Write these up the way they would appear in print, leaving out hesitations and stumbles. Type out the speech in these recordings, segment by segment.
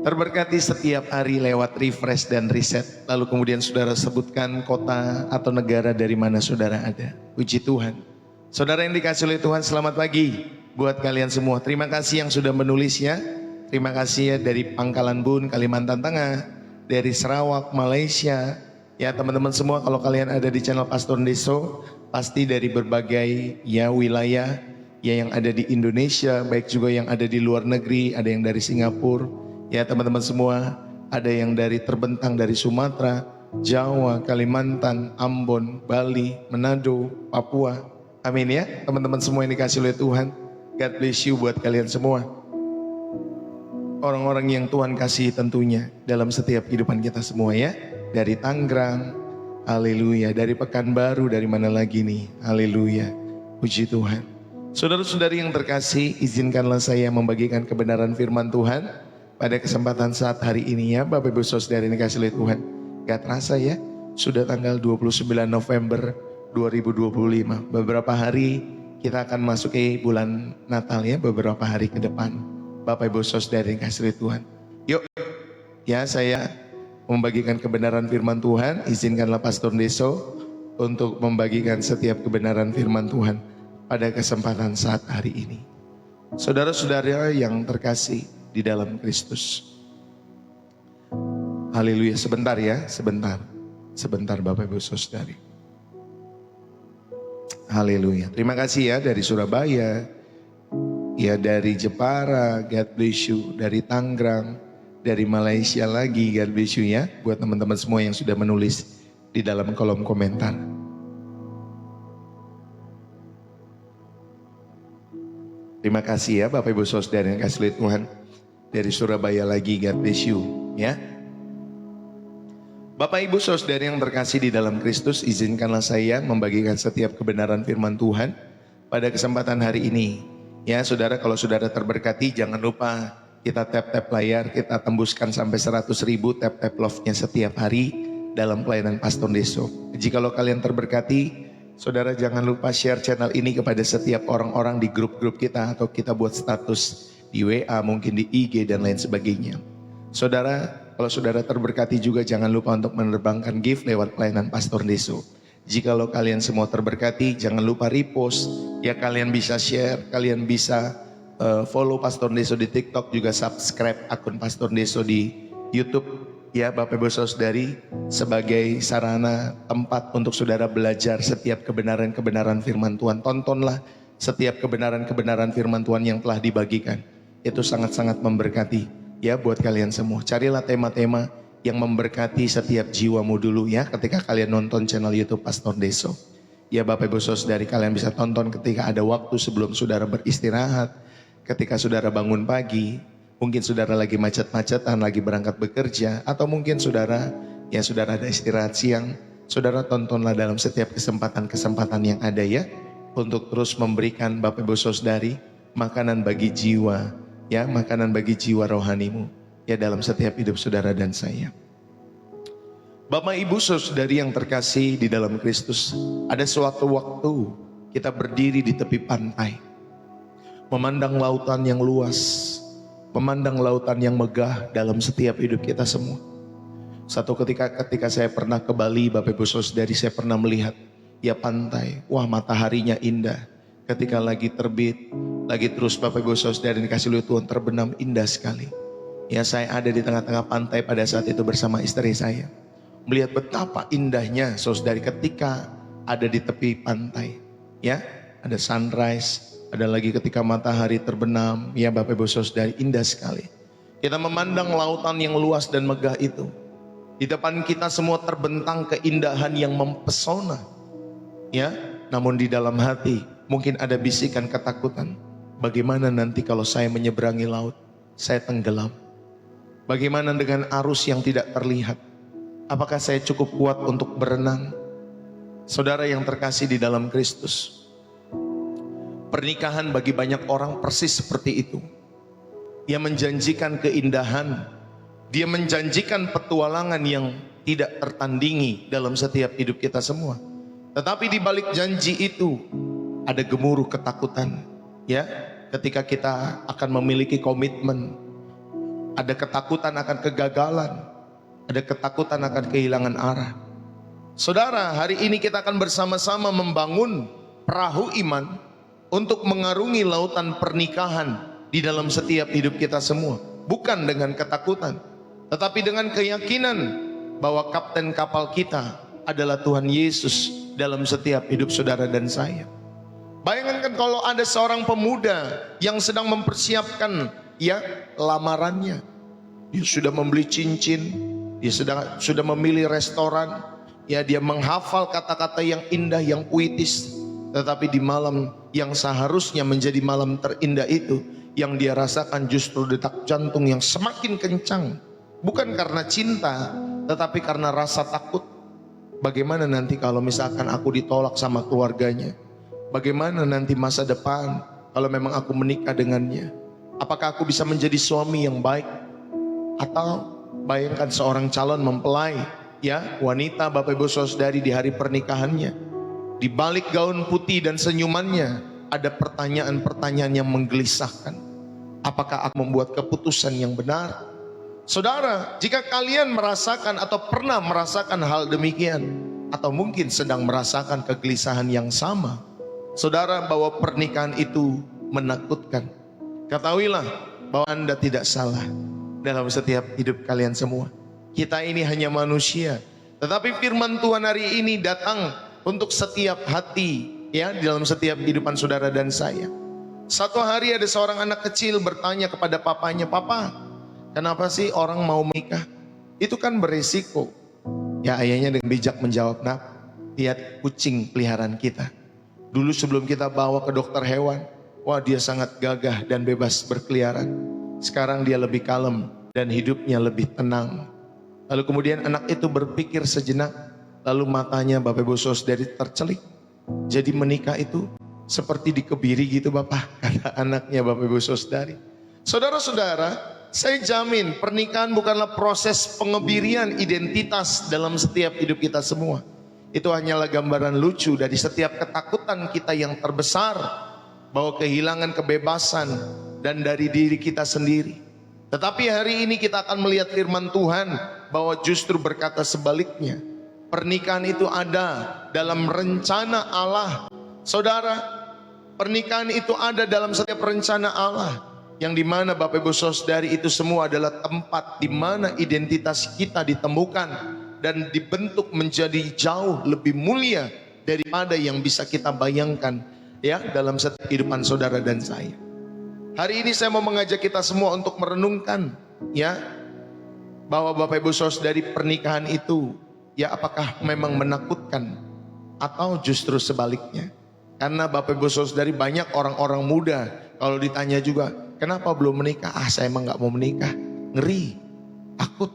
Terberkati setiap hari lewat refresh dan reset. Lalu kemudian saudara sebutkan kota atau negara dari mana saudara ada. Puji Tuhan. Saudara yang dikasih oleh Tuhan, selamat pagi buat kalian semua. Terima kasih yang sudah menulis ya. Terima kasih ya dari Pangkalan Bun, Kalimantan Tengah, dari Sarawak, Malaysia. Ya teman-teman semua, kalau kalian ada di channel Pastor Deso, pasti dari berbagai ya wilayah ya yang ada di Indonesia, baik juga yang ada di luar negeri, ada yang dari Singapura. Ya teman-teman semua, ada yang dari terbentang dari Sumatera, Jawa, Kalimantan, Ambon, Bali, Manado, Papua. Amin ya teman-teman semua yang dikasih oleh Tuhan. God bless you buat kalian semua. Orang-orang yang Tuhan kasih tentunya dalam setiap kehidupan kita semua ya. Dari Tangerang, haleluya. Dari Pekanbaru, dari mana lagi nih, haleluya. Puji Tuhan. Saudara-saudari yang terkasih, izinkanlah saya membagikan kebenaran firman Tuhan pada kesempatan saat hari ini ya Bapak Ibu Saudara yang dikasih oleh Tuhan. Gak terasa ya, sudah tanggal 29 November 2025. Beberapa hari kita akan masuki bulan Natal ya, beberapa hari ke depan. Bapak Ibu Saudara yang dikasih oleh Tuhan. Yuk, ya saya membagikan kebenaran firman Tuhan. Izinkanlah Pastor Deso untuk membagikan setiap kebenaran firman Tuhan pada kesempatan saat hari ini. Saudara-saudara yang terkasih di dalam Kristus. Haleluya, sebentar ya, sebentar. Sebentar Bapak Ibu Saudari. Haleluya. Terima kasih ya dari Surabaya, ya dari Jepara, God bless you, dari Tangerang, dari Malaysia lagi, God bless you ya. Buat teman-teman semua yang sudah menulis di dalam kolom komentar. Terima kasih ya Bapak Ibu Saudara yang kasih lihat Tuhan. Dari Surabaya lagi, God bless you ya. Bapak Ibu Saudara yang terkasih di dalam Kristus, izinkanlah saya membagikan setiap kebenaran firman Tuhan pada kesempatan hari ini. Ya saudara, kalau saudara terberkati jangan lupa kita tap-tap layar, kita tembuskan sampai 100.000 tap-tap love-nya setiap hari dalam pelayanan Pastor Deso. Jikalau kalian terberkati, saudara jangan lupa share channel ini kepada setiap orang-orang di grup-grup kita, atau kita buat status di WA, mungkin di IG dan lain sebagainya. Saudara, kalau saudara terberkati juga jangan lupa untuk menerbangkan gift lewat pelayanan Pastor Deso. Jikalau kalian semua terberkati, jangan lupa repost, ya kalian bisa share, kalian bisa follow Pastor Deso di TikTok, juga subscribe akun Pastor Deso di YouTube. Ya Bapak Ibu Saudari, sebagai sarana tempat untuk saudara belajar setiap kebenaran-kebenaran firman Tuhan. Tontonlah setiap kebenaran-kebenaran firman Tuhan yang telah dibagikan. Itu sangat-sangat memberkati ya buat kalian semua. Carilah tema-tema yang memberkati setiap jiwamu dulu ya ketika kalian nonton channel YouTube Pastor Deso. Ya Bapak Ibu Saudari, kalian bisa tonton ketika ada waktu sebelum saudara beristirahat, ketika saudara bangun pagi, mungkin saudara lagi macet-macetan, lagi berangkat bekerja, atau mungkin saudara ada istirahat siang. Saudara tontonlah dalam setiap kesempatan-kesempatan yang ada ya, untuk terus memberikan Bapak Ibu Saudari makanan bagi jiwa. Ya, makanan bagi jiwa rohanimu ya dalam setiap hidup saudara dan saya. Bapak Ibu Saudari yang terkasih di dalam Kristus, ada suatu waktu kita berdiri di tepi pantai, memandang lautan yang luas, memandang lautan yang megah dalam setiap hidup kita semua. Satu ketika saya pernah ke Bali, Bapak Ibu Saudari, saya pernah melihat ya pantai, wah mataharinya indah. Ketika lagi terbit, lagi terus Bapak Ibu Saudara dikasih oleh Tuhan, terbenam indah sekali. Ya saya ada di tengah-tengah pantai pada saat itu bersama istri saya. Melihat betapa indahnya saudari ketika ada di tepi pantai. Ya, ada sunrise, ada lagi ketika matahari terbenam. Ya Bapak Ibu Saudari, indah sekali. Kita memandang lautan yang luas dan megah itu. Di depan kita semua terbentang keindahan yang mempesona. Ya, namun di dalam hati mungkin ada bisikan ketakutan. Bagaimana nanti kalau saya menyeberangi laut, saya tenggelam? Bagaimana dengan arus yang tidak terlihat? Apakah saya cukup kuat untuk berenang? Saudara yang terkasih di dalam Kristus, pernikahan bagi banyak orang persis seperti itu. Dia menjanjikan keindahan, dia menjanjikan petualangan yang tidak tertandingi dalam setiap hidup kita semua. Tetapi di balik janji itu ada gemuruh ketakutan, ya, ketika kita akan memiliki komitmen Ada ketakutan akan kegagalan, ada ketakutan akan kehilangan arah. Saudara, hari ini kita akan bersama-sama membangun perahu iman untuk mengarungi lautan pernikahan di dalam setiap hidup kita semua. Bukan dengan ketakutan, tetapi dengan keyakinan bahwa kapten kapal kita adalah Tuhan Yesus dalam setiap hidup saudara dan saya. Bayangkan kalau ada seorang pemuda yang sedang mempersiapkan lamarannya. Dia sudah membeli cincin, dia sudah memilih restoran, dia menghafal kata-kata yang indah, yang puitis. Tetapi di malam yang seharusnya menjadi malam terindah itu, yang dia rasakan justru detak jantung yang semakin kencang. Bukan karena cinta, tetapi karena rasa takut. Bagaimana nanti kalau misalkan aku ditolak sama keluarganya? Bagaimana nanti masa depan kalau memang aku menikah dengannya? Apakah aku bisa menjadi suami yang baik? Atau bayangkan seorang calon mempelai, wanita Bapak Ibu Saudari di hari pernikahannya. Di balik gaun putih dan senyumannya ada pertanyaan-pertanyaan yang menggelisahkan. Apakah aku membuat keputusan yang benar? Saudara, jika kalian merasakan atau pernah merasakan hal demikian, atau mungkin sedang merasakan kegelisahan yang sama, saudara, bahwa pernikahan itu menakutkan. Ketahuilah bahwa Anda tidak salah dalam setiap hidup kalian semua. Kita ini hanya manusia, tetapi firman Tuhan hari ini datang untuk setiap hati, di dalam setiap kehidupan saudara dan saya. Satu hari ada seorang anak kecil bertanya kepada papanya, "Papa, kenapa sih orang mau menikah? Itu kan beresiko." Ayahnya dengan bijak menjawab, "Nak, lihat kucing peliharaan kita. Dulu sebelum kita bawa ke dokter hewan, dia sangat gagah dan bebas berkeliaran. Sekarang dia lebih kalem dan hidupnya lebih tenang." Lalu kemudian anak itu berpikir sejenak, lalu matanya Bapak Ibu Saudari tercelik. "Jadi menikah itu seperti dikebiri gitu Bapak," kata anaknya Bapak Ibu Saudari. Saudara-saudara, saya jamin pernikahan bukanlah proses pengebirian identitas dalam setiap hidup kita semua. Itu hanyalah gambaran lucu dari setiap ketakutan kita yang terbesar, bahwa kehilangan kebebasan dan dari diri kita sendiri. Tetapi hari ini kita akan melihat firman Tuhan bahwa justru berkata sebaliknya. Pernikahan itu ada dalam rencana Allah. Saudara, pernikahan itu ada dalam setiap rencana Allah, yang dimana Bapak Ibu Saudari itu semua adalah tempat dimana identitas kita ditemukan dan dibentuk menjadi jauh lebih mulia daripada yang bisa kita bayangkan dalam setiap kehidupan saudara dan saya. Hari ini saya mau mengajak kita semua untuk merenungkan bahwa Bapak Ibu Saudari, pernikahan itu apakah memang menakutkan atau justru sebaliknya? Karena Bapak Ibu Saudari, banyak orang-orang muda kalau ditanya juga, "Kenapa belum menikah?" "Saya emang gak mau menikah, ngeri, takut,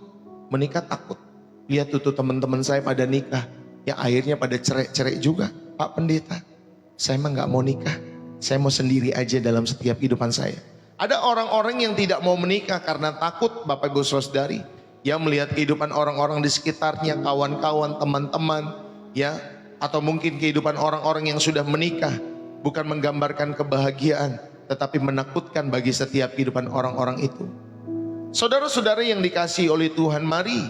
menikah takut. Lihat tuh teman-teman saya pada nikah, akhirnya pada cerai-cerai juga. Pak Pendeta, saya emang gak mau nikah, saya mau sendiri aja dalam setiap kehidupan saya." Ada orang-orang yang tidak mau menikah karena takut Bapak Ibu Saudari, melihat kehidupan orang-orang di sekitarnya, kawan-kawan, teman-teman, atau mungkin kehidupan orang-orang yang sudah menikah, bukan menggambarkan kebahagiaan, tetapi menakutkan bagi setiap kehidupan orang-orang itu. Saudara-saudara yang dikasihi oleh Tuhan, mari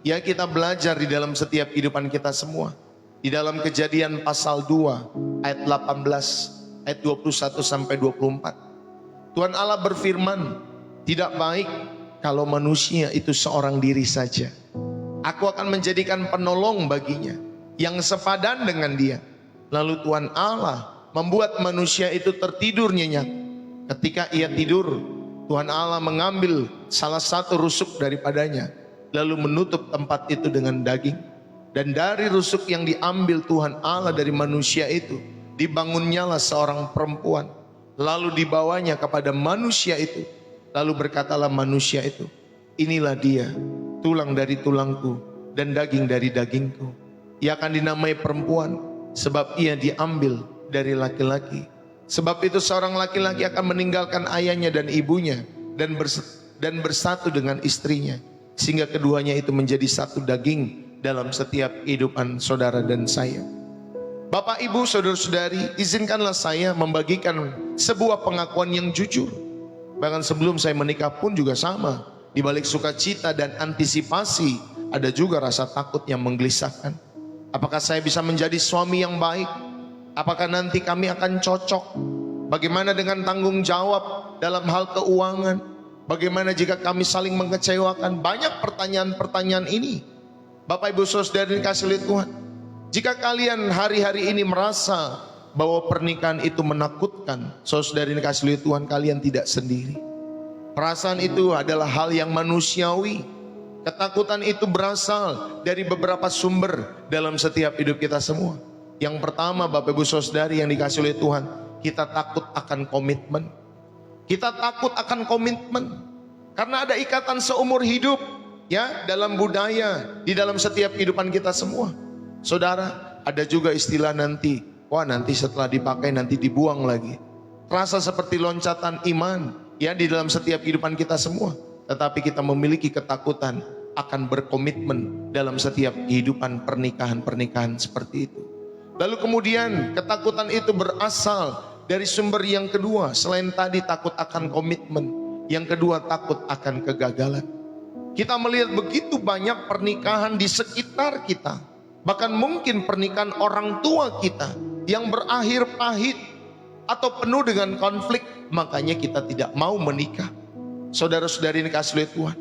kita belajar di dalam setiap kehidupan kita semua. Di dalam Kejadian pasal 2 ayat 18, ayat 21 sampai 24. Tuhan Allah berfirman, "Tidak baik kalau manusia itu seorang diri saja. Aku akan menjadikan penolong baginya yang sepadan dengan dia." Lalu Tuhan Allah membuat manusia itu tertidur nyenyak. Ketika ia tidur, Tuhan Allah mengambil salah satu rusuk daripadanya, lalu menutup tempat itu dengan daging. Dan dari rusuk yang diambil Tuhan Allah dari manusia itu, dibangunnyalah seorang perempuan. Lalu dibawanya kepada manusia itu. Lalu berkatalah manusia itu, "Inilah dia, tulang dari tulangku dan daging dari dagingku. Ia akan dinamai perempuan, sebab ia diambil dari laki-laki. Sebab itu seorang laki-laki akan meninggalkan ayahnya dan ibunya dan bersatu dengan istrinya, sehingga keduanya itu menjadi satu daging." Dalam setiap kehidupan saudara dan saya, Bapak Ibu saudara-saudari, izinkanlah saya membagikan sebuah pengakuan yang jujur. Bahkan sebelum saya menikah pun juga sama. Di balik sukacita dan antisipasi ada juga rasa takut yang menggelisahkan. Apakah saya bisa menjadi suami yang baik? Apakah nanti kami akan cocok? Bagaimana dengan tanggung jawab dalam hal keuangan? Bagaimana jika kami saling mengecewakan? Banyak pertanyaan-pertanyaan ini. Bapak Ibu Saudara dikasihi oleh Tuhan, jika kalian hari-hari ini merasa bahwa pernikahan itu menakutkan, saudara dikasihi oleh Tuhan, kalian tidak sendiri. Perasaan itu adalah hal yang manusiawi. Ketakutan itu berasal dari beberapa sumber dalam setiap hidup kita semua. Yang pertama, Bapak Ibu Saudari yang dikasihi oleh Tuhan, kita takut akan komitmen. Kita takut akan komitmen karena ada ikatan seumur hidup, ya, dalam budaya, di dalam setiap kehidupan kita semua. Saudara, ada juga istilah nanti, wah nanti setelah dipakai nanti dibuang lagi. Terasa seperti loncatan iman, ya, di dalam setiap kehidupan kita semua. Tetapi kita memiliki ketakutan akan berkomitmen dalam setiap kehidupan pernikahan-pernikahan seperti itu. Lalu kemudian ketakutan itu berasal dari sumber yang kedua. Selain tadi takut akan komitmen, yang kedua takut akan kegagalan. Kita melihat begitu banyak pernikahan di sekitar kita, bahkan mungkin pernikahan orang tua kita yang berakhir pahit atau penuh dengan konflik, makanya kita tidak mau menikah. Saudara-saudari yang dikasihi oleh Tuhan.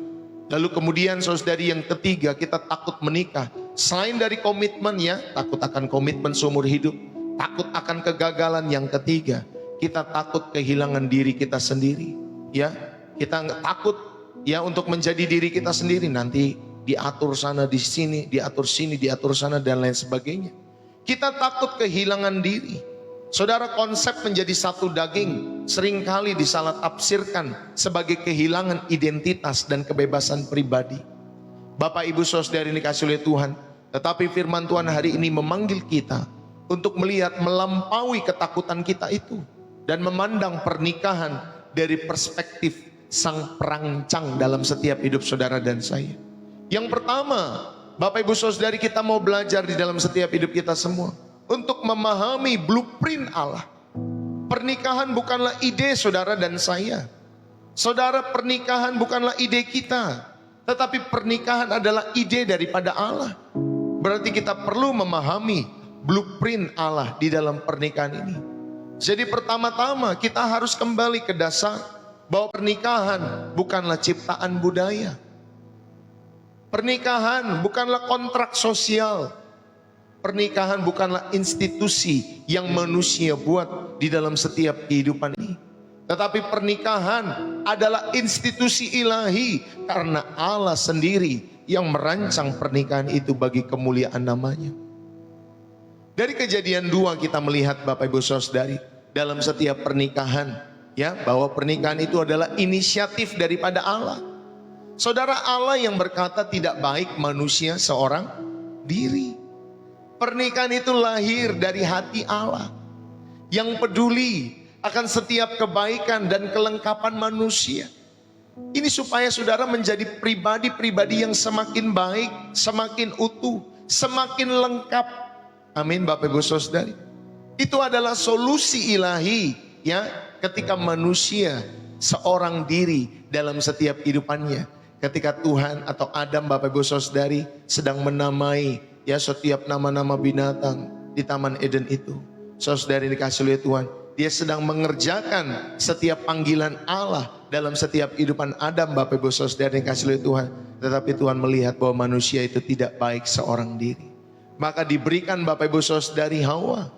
Lalu kemudian saudari yang ketiga, kita takut menikah. Selain dari komitmen, ya, takut akan komitmen seumur hidup, takut akan kegagalan. Yang ketiga, kita takut kehilangan diri kita sendiri, ya. Kita takut, ya, untuk menjadi diri kita sendiri. Nanti diatur sana di sini, diatur sini, diatur sana, dan lain sebagainya. Kita takut kehilangan diri. Saudara, konsep menjadi satu daging seringkali disalah tafsirkan sebagai kehilangan identitas dan kebebasan pribadi. Bapak Ibu Saudari dikasihi oleh Tuhan, tetapi firman Tuhan hari ini memanggil kita untuk melihat melampaui ketakutan kita itu dan memandang pernikahan dari perspektif sang perancang dalam setiap hidup saudara dan saya. Yang pertama, Bapak Ibu Saudari, kita mau belajar di dalam setiap hidup kita semua untuk memahami blueprint Allah. Pernikahan bukanlah ide saudara dan saya. Saudara, pernikahan bukanlah ide kita, tetapi pernikahan adalah ide daripada Allah. Berarti kita perlu memahami blueprint Allah di dalam pernikahan ini. Jadi pertama-tama kita harus kembali ke dasar bahwa pernikahan bukanlah ciptaan budaya. Pernikahan bukanlah kontrak sosial. Pernikahan bukanlah institusi yang manusia buat di dalam setiap kehidupan ini. Tetapi pernikahan adalah institusi ilahi karena Allah sendiri yang merancang pernikahan itu bagi kemuliaan namanya. Dari Kejadian 2 kita melihat Bapak Ibu Saudari, dalam setiap pernikahan, ya, bahwa pernikahan itu adalah inisiatif daripada Allah. Saudara, Allah yang berkata tidak baik manusia seorang diri. Pernikahan itu lahir dari hati Allah yang peduli akan setiap kebaikan dan kelengkapan manusia. Ini supaya saudara menjadi pribadi-pribadi yang semakin baik, semakin utuh, semakin lengkap. Amin, Bapak Ibu Saudari. Itu adalah solusi ilahi, ya, ketika manusia seorang diri dalam setiap kehidupannya. Ketika Tuhan atau Adam, Bapak Ibu Saudari, sedang menamai, ya, setiap nama-nama binatang di Taman Eden itu. Saudari dikasihi oleh Tuhan, dia sedang mengerjakan setiap panggilan Allah dalam setiap kehidupan Adam, Bapak Ibu Saudari dikasihi oleh Tuhan. Tetapi Tuhan melihat bahwa manusia itu tidak baik seorang diri. Maka diberikan Bapak Ibu Saudari Hawa.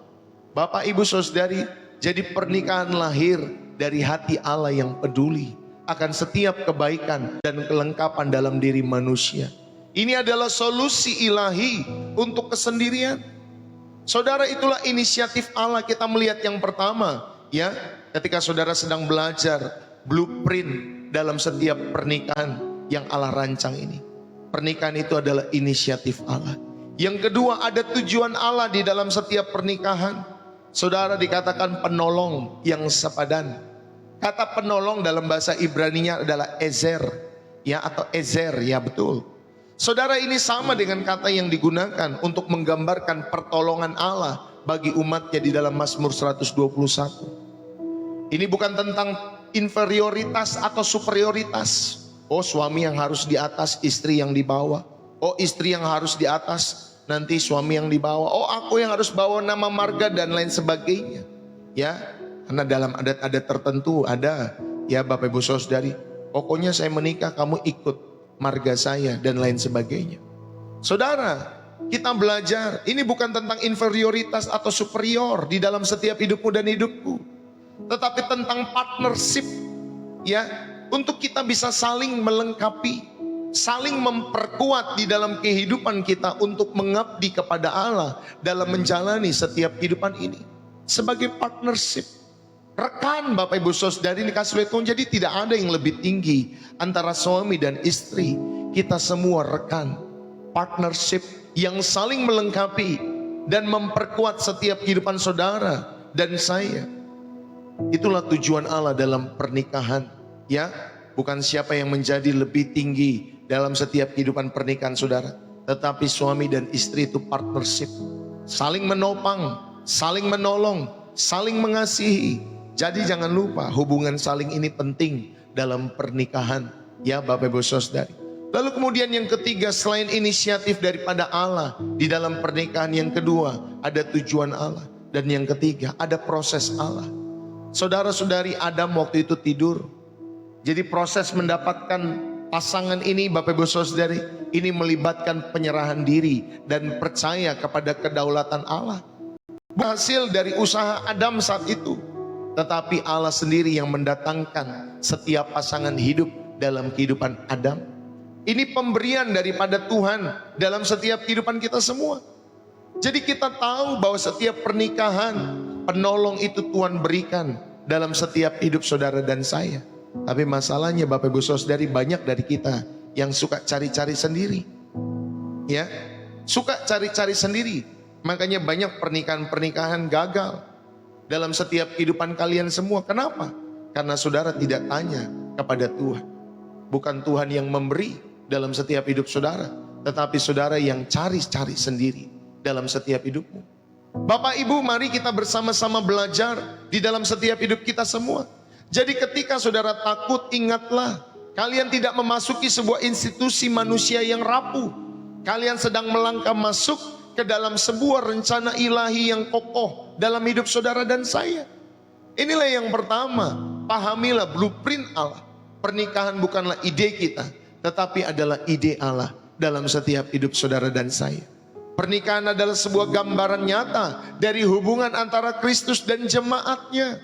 Bapak Ibu Saudari, jadi pernikahan lahir dari hati Allah yang peduli akan setiap kebaikan dan kelengkapan dalam diri manusia. Ini adalah solusi ilahi untuk kesendirian. Saudara, itulah inisiatif Allah. Kita melihat yang pertama, ya, ketika saudara sedang belajar blueprint dalam setiap pernikahan yang Allah rancang ini. Pernikahan itu adalah inisiatif Allah. Yang kedua, ada tujuan Allah di dalam setiap pernikahan. Saudara, dikatakan penolong yang sepadan. Kata penolong dalam bahasa Ibrani-nya adalah ezer, ya, atau ezer, ya, betul. Saudara, ini sama dengan kata yang digunakan untuk menggambarkan pertolongan Allah bagi umatnya di dalam Mazmur 121. Ini bukan tentang inferioritas atau superioritas. Oh, suami yang harus di atas, istri yang di bawah. Oh, istri yang harus di atas, nanti suami yang di bawah. Oh, aku yang harus bawa nama marga dan lain sebagainya. Ya, karena dalam adat-adat tertentu ada, ya Bapak Ibu Saudari, pokoknya saya menikah kamu ikut marga saya dan lain sebagainya. Saudara, kita belajar, ini bukan tentang inferioritas atau superior di dalam setiap hidupmu dan hidupku, tetapi tentang partnership, ya, untuk kita bisa saling melengkapi, saling memperkuat di dalam kehidupan kita untuk mengabdi kepada Allah dalam menjalani setiap kehidupan ini sebagai partnership. Rekan Bapak Ibu Saudari dikasih oleh Tuhan. Jadi tidak ada yang lebih tinggi antara suami dan istri. Kita semua rekan, partnership yang saling melengkapi dan memperkuat setiap kehidupan saudara dan saya. Itulah tujuan Allah dalam pernikahan. Ya, bukan siapa yang menjadi lebih tinggi dalam setiap kehidupan pernikahan saudara, tetapi suami dan istri itu partnership, saling menopang, saling menolong, saling mengasihi. Jadi jangan lupa hubungan saling ini penting dalam pernikahan, ya Bapak Ibu Saudari. Lalu kemudian yang ketiga, selain inisiatif daripada Allah di dalam pernikahan, yang kedua ada tujuan Allah, dan yang ketiga ada proses Allah. Saudara-saudari, Adam waktu itu tidur. Jadi proses mendapatkan pasangan ini Bapak Ibu Saudari, ini melibatkan penyerahan diri dan percaya kepada kedaulatan Allah. Hasil dari usaha Adam saat itu, tetapi Allah sendiri yang mendatangkan setiap pasangan hidup dalam kehidupan Adam. Ini pemberian daripada Tuhan dalam setiap kehidupan kita semua. Jadi kita tahu bahwa setiap pernikahan, penolong itu Tuhan berikan dalam setiap hidup saudara dan saya. Tapi masalahnya Bapak Ibu Saudari, banyak dari kita yang suka cari-cari sendiri. Ya, suka cari-cari sendiri. Makanya banyak pernikahan-pernikahan gagal dalam setiap kehidupan kalian semua. Kenapa? Karena saudara tidak tanya kepada Tuhan. Bukan Tuhan yang memberi dalam setiap hidup saudara, tetapi saudara yang cari-cari sendiri dalam setiap hidupmu. Bapak Ibu, mari kita bersama-sama belajar di dalam setiap hidup kita semua. Jadi ketika saudara takut, ingatlah, kalian tidak memasuki sebuah institusi manusia yang rapuh. Kalian sedang melangkah masuk ke dalam sebuah rencana ilahi yang kokoh dalam hidup saudara dan saya. Inilah yang pertama, pahamilah blueprint Allah. Pernikahan bukanlah ide kita, tetapi adalah ide Allah dalam setiap hidup saudara dan saya. Pernikahan adalah sebuah gambaran nyata dari hubungan antara Kristus dan jemaatnya.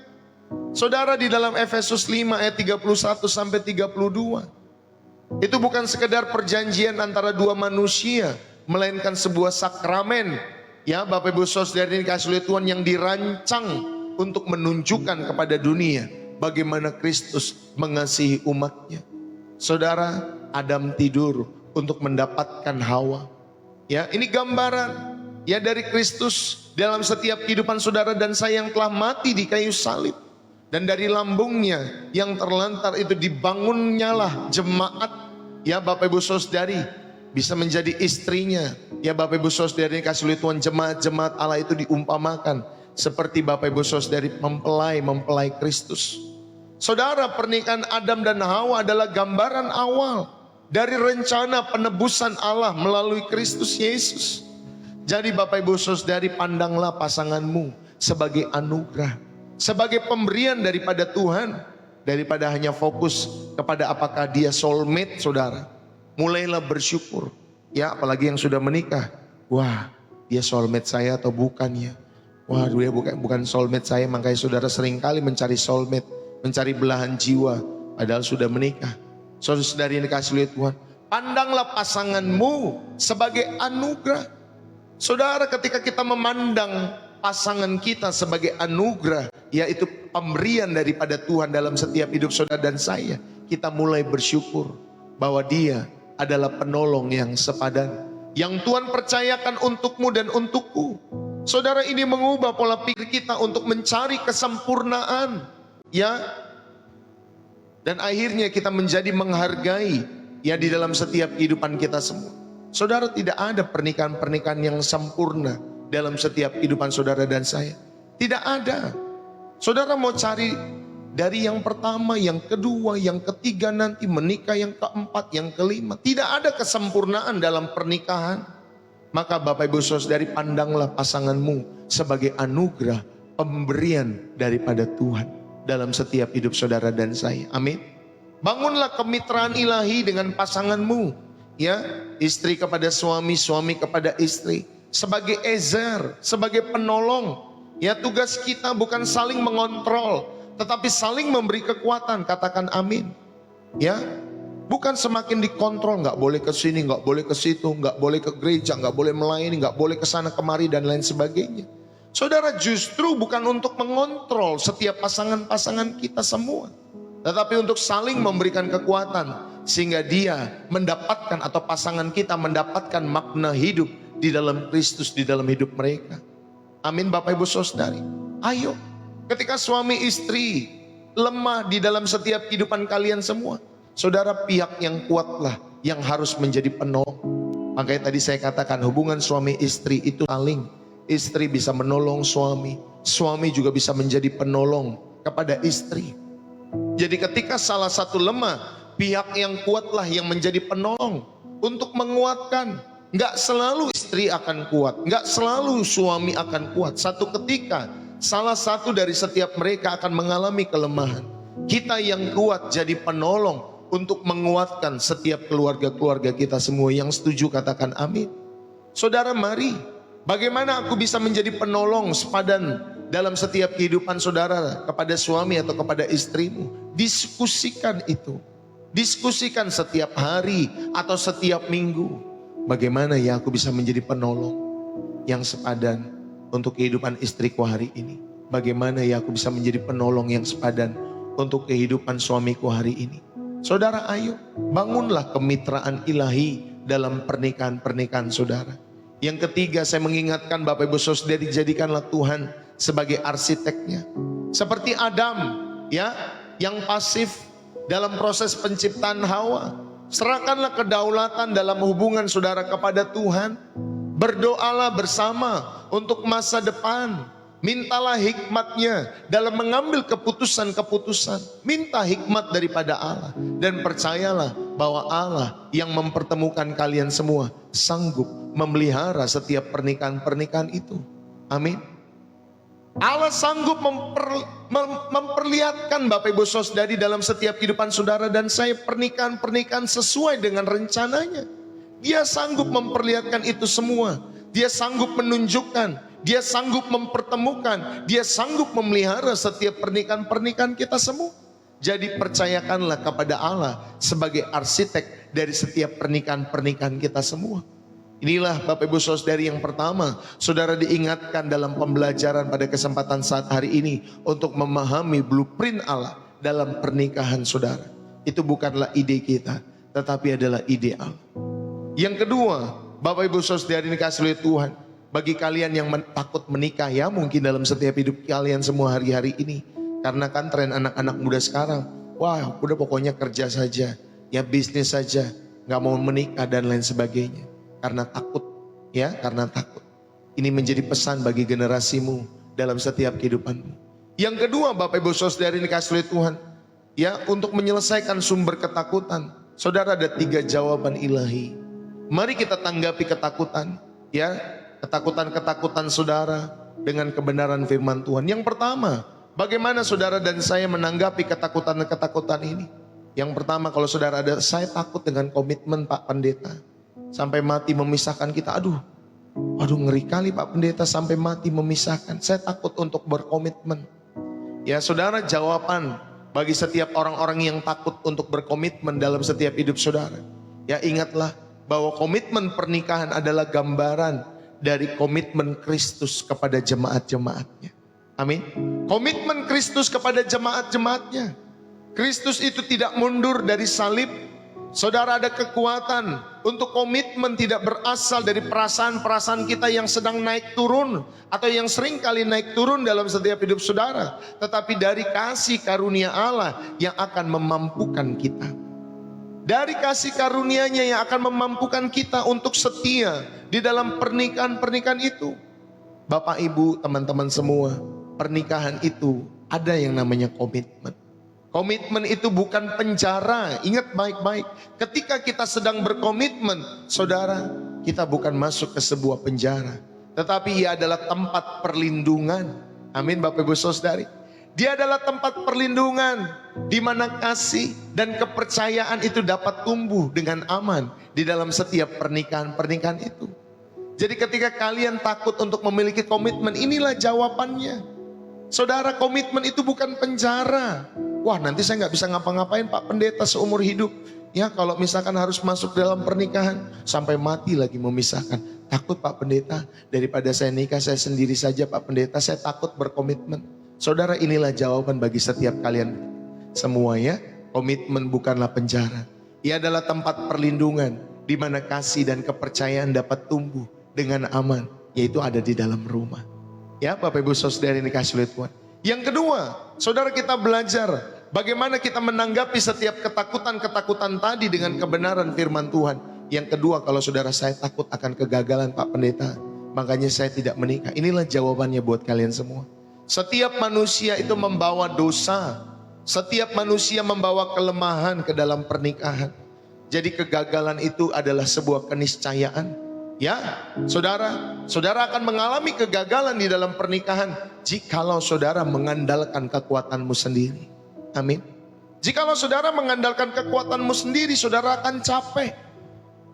Saudara, di dalam Efesus 5 ayat 31 sampai 32, itu bukan sekedar perjanjian antara dua manusia, melainkan sebuah sakramen, ya Bapak Ibu Saudari dikasih oleh Tuhan, yang dirancang untuk menunjukkan kepada dunia bagaimana Kristus mengasihi umatnya. Saudara, Adam tidur untuk mendapatkan Hawa. Ya, ini gambaran ya dari Kristus dalam setiap kehidupan saudara dan saya yang telah mati di kayu salib. Dan dari lambungnya yang terlantar itu dibangunnyalah jemaat, ya Bapak Ibu Saudari, bisa menjadi istrinya. Ya Bapak Ibu Saudari kasih oleh Tuhan, jemaat Allah itu diumpamakan seperti Bapak Ibu Saudari mempelai Kristus. Saudara, pernikahan Adam dan Hawa adalah gambaran awal dari rencana penebusan Allah melalui Kristus Yesus. Jadi Bapak Ibu Saudari, pandanglah pasanganmu sebagai anugerah, sebagai pemberian daripada Tuhan, daripada hanya fokus kepada apakah dia soulmate saudara. Mulailah bersyukur, ya apalagi yang sudah menikah. Wah, dia soulmate saya atau bukan ya? Wah, dia bukan soulmate saya, makanya saudara seringkali mencari soulmate, mencari belahan jiwa, padahal sudah menikah. Saudara-saudari yang dikasih oleh Tuhan, pandanglah pasanganmu sebagai anugerah. Saudara, ketika kita memandang pasangan kita sebagai anugerah, yaitu pemberian daripada Tuhan dalam setiap hidup saudara dan saya, kita mulai bersyukur bahwa dia adalah penolong yang sepadan, yang Tuhan percayakan untukmu dan untukku. Saudara, ini mengubah pola pikir kita untuk mencari kesempurnaan, ya, dan akhirnya kita menjadi menghargai ya di dalam setiap kehidupan kita semua. Saudara, tidak ada pernikahan-pernikahan yang sempurna dalam setiap kehidupan saudara dan saya. Tidak ada. Saudara mau cari Dari yang pertama, yang kedua, yang ketiga, nanti menikah yang keempat, yang kelima. Tidak ada kesempurnaan dalam pernikahan. Maka Bapak Ibu Saudari, pandanglah pasanganmu sebagai anugerah pemberian daripada Tuhan dalam setiap hidup saudara dan saya. Amin. Bangunlah kemitraan ilahi dengan pasanganmu. Ya, istri kepada suami, suami kepada istri. Sebagai ezer, sebagai penolong. Ya, tugas kita bukan saling mengontrol, tetapi saling memberi kekuatan. Katakan amin. Ya, bukan semakin dikontrol, nggak boleh ke sini, nggak boleh ke situ, nggak boleh ke gereja, nggak boleh melayani, nggak boleh ke sana kemari dan lain sebagainya. Saudara, justru bukan untuk mengontrol setiap pasangan-pasangan kita semua, tetapi untuk saling memberikan kekuatan sehingga dia mendapatkan, atau pasangan kita mendapatkan makna hidup di dalam Kristus, di dalam hidup mereka. Amin Bapak Ibu Saudari. Ayo, ketika suami istri lemah di dalam setiap kehidupan kalian semua, saudara, pihak yang kuatlah yang harus menjadi penolong. Makanya tadi saya katakan hubungan suami istri itu saling. Istri bisa menolong suami, suami juga bisa menjadi penolong kepada istri. Jadi ketika salah satu lemah, pihak yang kuatlah yang menjadi penolong untuk menguatkan. Nggak selalu istri akan kuat, nggak selalu suami akan kuat. Satu ketika salah satu dari setiap mereka akan mengalami kelemahan. Kita yang kuat jadi penolong untuk menguatkan setiap keluarga-keluarga kita semua. Yang setuju katakan amin. Saudara, mari, bagaimana aku bisa menjadi penolong sepadan dalam setiap kehidupan saudara kepada suami atau kepada istrimu? Diskusikan itu. Diskusikan setiap hari atau setiap minggu. Bagaimana ya aku bisa menjadi penolong yang sepadan untuk kehidupan istriku hari ini? Bagaimana ya aku bisa menjadi penolong yang sepadan untuk kehidupan suamiku hari ini? Saudara, ayo bangunlah kemitraan ilahi dalam pernikahan-pernikahan saudara. Yang ketiga, saya mengingatkan Bapak Ibu Saudari, jadikanlah Tuhan sebagai arsiteknya. Seperti Adam, ya, yang pasif dalam proses penciptaan Hawa. Serahkanlah kedaulatan dalam hubungan saudara kepada Tuhan. Berdoalah bersama untuk masa depan. Mintalah hikmatnya dalam mengambil keputusan-keputusan. Minta hikmat daripada Allah. Dan percayalah bahwa Allah yang mempertemukan kalian semua sanggup memelihara setiap pernikahan-pernikahan itu. Amin. Allah sanggup memperlihatkan Bapak Ibu Saudari dalam setiap kehidupan saudara dan saya pernikahan-pernikahan sesuai dengan rencananya. Dia sanggup memperlihatkan itu semua. Dia sanggup menunjukkan, dia sanggup mempertemukan, dia sanggup memelihara setiap pernikahan-pernikahan kita semua. Jadi percayakanlah kepada Allah sebagai arsitek dari setiap pernikahan-pernikahan kita semua. Inilah Bapak Ibu Saudari yang pertama, saudara diingatkan dalam pembelajaran pada kesempatan saat hari ini untuk memahami blueprint Allah dalam pernikahan saudara. Itu bukanlah ide kita, tetapi adalah ide Allah. Yang kedua, Bapak Ibu Saudari dikasihi oleh Tuhan, bagi kalian yang takut menikah, ya mungkin dalam setiap hidup kalian semua hari-hari ini, karena kan tren anak-anak muda sekarang, wah udah pokoknya kerja saja, ya bisnis saja, gak mau menikah dan lain sebagainya. Karena takut, ya, karena takut. Ini menjadi pesan bagi generasimu dalam setiap kehidupanmu. Yang kedua, Bapak Ibu Saudari dikasihi oleh Tuhan, ya, untuk menyelesaikan sumber ketakutan, saudara, ada 3 jawaban ilahi. Mari kita tanggapi ketakutan, ya, ketakutan-ketakutan saudara dengan kebenaran firman Tuhan. Yang pertama, bagaimana saudara dan saya menanggapi ketakutan-ketakutan ini? Yang pertama, kalau saudara ada, saya takut dengan komitmen Pak Pendeta. Sampai mati memisahkan kita. Aduh ngeri kali Pak Pendeta, sampai mati memisahkan. Saya takut untuk berkomitmen. Ya saudara, jawaban bagi setiap orang-orang yang takut untuk berkomitmen dalam setiap hidup saudara, ya ingatlah bahwa komitmen pernikahan adalah gambaran dari komitmen Kristus kepada jemaat-jemaatnya. Amin. Komitmen Kristus kepada jemaat-jemaatnya. Kristus itu tidak mundur dari salib. Saudara, ada kekuatan untuk komitmen tidak berasal dari perasaan-perasaan kita yang sedang naik turun atau yang sering kali naik turun dalam setiap hidup saudara, tetapi dari kasih karunia Allah yang akan memampukan kita. Dari kasih karunia-Nya yang akan memampukan kita untuk setia di dalam pernikahan-pernikahan itu. Bapak Ibu, teman-teman semua, pernikahan itu ada yang namanya komitmen. Komitmen itu bukan penjara. Ingat baik-baik. Ketika kita sedang berkomitmen, saudara, kita bukan masuk ke sebuah penjara, tetapi ia adalah tempat perlindungan. Amin Bapak Ibu Saudari. Dia adalah tempat perlindungan di mana kasih dan kepercayaan itu dapat tumbuh dengan aman di dalam setiap pernikahan-pernikahan itu. Jadi ketika kalian takut untuk memiliki komitmen, inilah jawabannya. Saudara, komitmen itu bukan penjara. Wah, nanti saya nggak bisa ngapa-ngapain Pak Pendeta seumur hidup. Ya, kalau misalkan harus masuk dalam pernikahan sampai mati lagi memisahkan. Takut Pak Pendeta, daripada saya nikah saya sendiri saja Pak Pendeta, saya takut berkomitmen. Saudara, inilah jawaban bagi setiap kalian semua ya. Komitmen bukanlah penjara. Ia adalah tempat perlindungan di mana kasih dan kepercayaan dapat tumbuh dengan aman, yaitu ada di dalam rumah. Ya, Bapak Ibu Saudara ini kasih oleh Tuhan. Yang kedua, saudara, kita belajar bagaimana kita menanggapi setiap ketakutan-ketakutan tadi dengan kebenaran firman Tuhan. Yang kedua, kalau saudara saya takut akan kegagalan Pak Pendeta, makanya saya tidak menikah. Inilah jawabannya buat kalian semua. Setiap manusia itu membawa dosa. Setiap manusia membawa kelemahan ke dalam pernikahan. Jadi kegagalan itu adalah sebuah keniscayaan. Ya, saudara akan mengalami kegagalan di dalam pernikahan jikalau saudara mengandalkan kekuatanmu sendiri. Amin. Jikalau saudara mengandalkan kekuatanmu sendiri, saudara akan capek.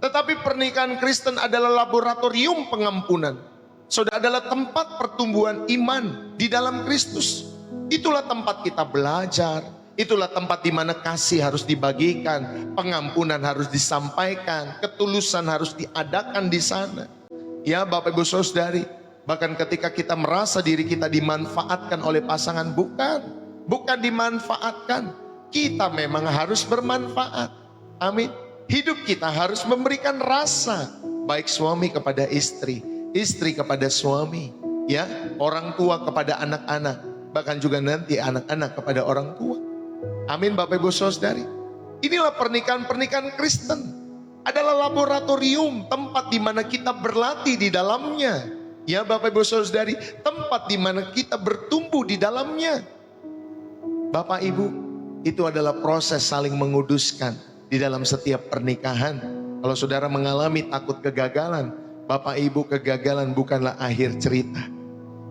Tetapi pernikahan Kristen adalah laboratorium pengampunan. Saudara, adalah tempat pertumbuhan iman di dalam Kristus. Itulah tempat kita belajar. Itulah tempat di mana kasih harus dibagikan, pengampunan harus disampaikan, ketulusan harus diadakan di sana. Ya Bapak Ibu Saudari, bahkan ketika kita merasa diri kita dimanfaatkan oleh pasangan, bukan dimanfaatkan. Kita memang harus bermanfaat. Amin. Hidup kita harus memberikan rasa, baik suami kepada istri, istri kepada suami, ya, orang tua kepada anak-anak, bahkan juga nanti anak-anak kepada orang tua. Amin Bapak Ibu Saudari. Inilah pernikahan-pernikahan Kristen. Adalah laboratorium, tempat di mana kita berlatih di dalamnya. Ya Bapak Ibu Saudari, tempat di mana kita bertumbuh di dalamnya. Bapak Ibu, itu adalah proses saling menguduskan di dalam setiap pernikahan. Kalau saudara mengalami takut kegagalan, Bapak Ibu, kegagalan bukanlah akhir cerita.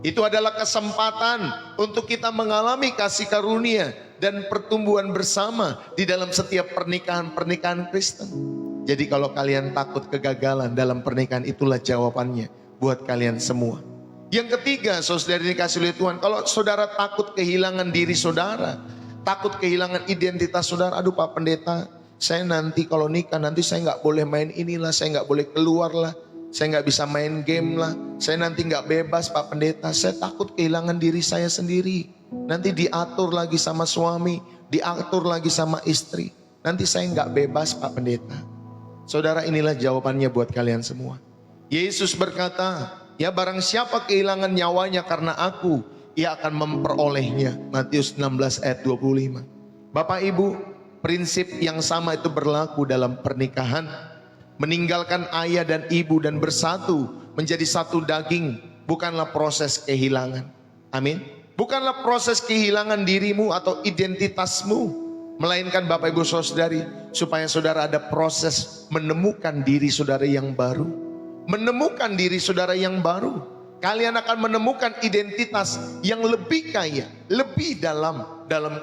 Itu adalah kesempatan untuk kita mengalami kasih karunia dan pertumbuhan bersama di dalam setiap pernikahan-pernikahan Kristen. Jadi kalau kalian takut kegagalan dalam pernikahan, itulah jawabannya buat kalian semua. Yang ketiga, saudara dikasih oleh Tuhan, kalau saudara takut kehilangan diri saudara, takut kehilangan identitas saudara, aduh Pak Pendeta, saya nanti kalau nikah nanti saya nggak boleh main inilah, saya nggak boleh keluar lah, saya nggak bisa main game lah, saya nanti nggak bebas Pak Pendeta, saya takut kehilangan diri saya sendiri. Nanti diatur lagi sama suami, diatur lagi sama istri, nanti saya nggak bebas Pak Pendeta. Saudara, inilah jawabannya buat kalian semua. Yesus berkata, ya barang siapa kehilangan nyawanya karena aku, ia akan memperolehnya. Matius 16 ayat 25. Bapak Ibu, prinsip yang sama itu berlaku dalam pernikahan. Meninggalkan ayah dan ibu dan bersatu menjadi satu daging bukanlah proses kehilangan. Amin. Bukanlah proses kehilangan dirimu atau identitasmu, melainkan Bapak Ibu Saudari, supaya saudara ada proses menemukan diri saudara yang baru. Menemukan diri saudara yang baru. Kalian akan menemukan identitas yang lebih kaya, lebih dalam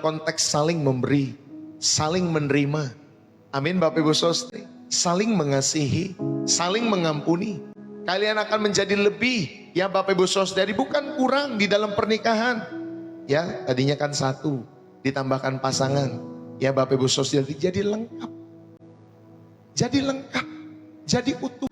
konteks saling memberi, saling menerima. Amin Bapak Ibu Saudari. Saling mengasihi, saling mengampuni. Kalian akan menjadi lebih, ya Bapak Ibu Saudari, bukan kurang di dalam pernikahan. Ya, tadinya kan satu, ditambahkan pasangan. Ya Bapak Ibu Saudari, jadi lengkap. Jadi lengkap, jadi utuh.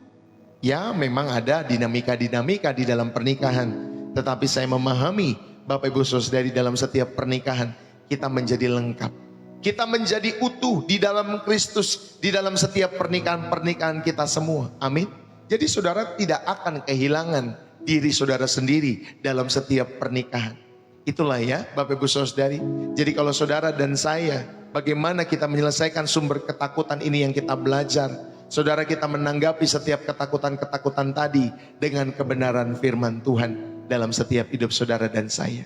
Ya, memang ada dinamika-dinamika di dalam pernikahan. Tetapi saya memahami, Bapak Ibu Saudari, dalam setiap pernikahan kita menjadi lengkap. Kita menjadi utuh di dalam Kristus, di dalam setiap pernikahan-pernikahan kita semua. Amin. Jadi saudara tidak akan kehilangan diri saudara sendiri dalam setiap pernikahan. Itulah ya Bapak Ibu Saudari. Jadi kalau saudara dan saya, bagaimana kita menyelesaikan sumber ketakutan ini yang kita belajar. Saudara, kita menanggapi setiap ketakutan-ketakutan tadi dengan kebenaran firman Tuhan dalam setiap hidup saudara dan saya.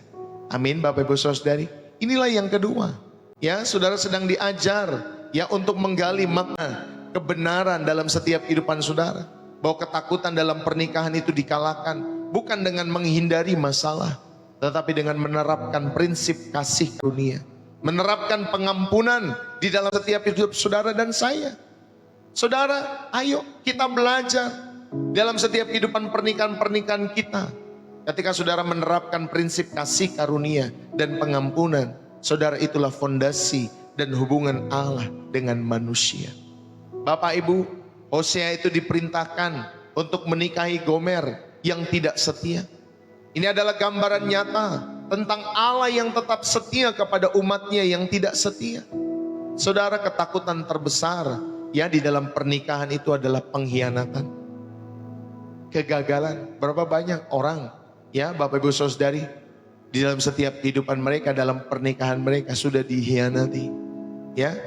Amin Bapak Ibu Saudari. Inilah yang kedua. Ya, saudara sedang diajar ya untuk menggali makna kebenaran dalam setiap kehidupan saudara. Bahwa ketakutan dalam pernikahan itu dikalahkan bukan dengan menghindari masalah, tetapi dengan menerapkan prinsip kasih karunia, menerapkan pengampunan di dalam setiap hidup saudara dan saya. Saudara, ayo kita belajar dalam setiap kehidupan pernikahan kita. Ketika saudara menerapkan prinsip kasih karunia dan pengampunan, saudara, itulah fondasi dan hubungan Allah dengan manusia. Bapak Ibu, Hosea itu diperintahkan untuk menikahi Gomer yang tidak setia. Ini adalah gambaran nyata tentang Allah yang tetap setia kepada umatnya yang tidak setia. Saudara, ketakutan terbesar ya di dalam pernikahan itu adalah pengkhianatan, kegagalan. Berapa banyak orang ya Bapak Ibu Saudari di dalam setiap kehidupan mereka, dalam pernikahan mereka sudah dikhianati ya,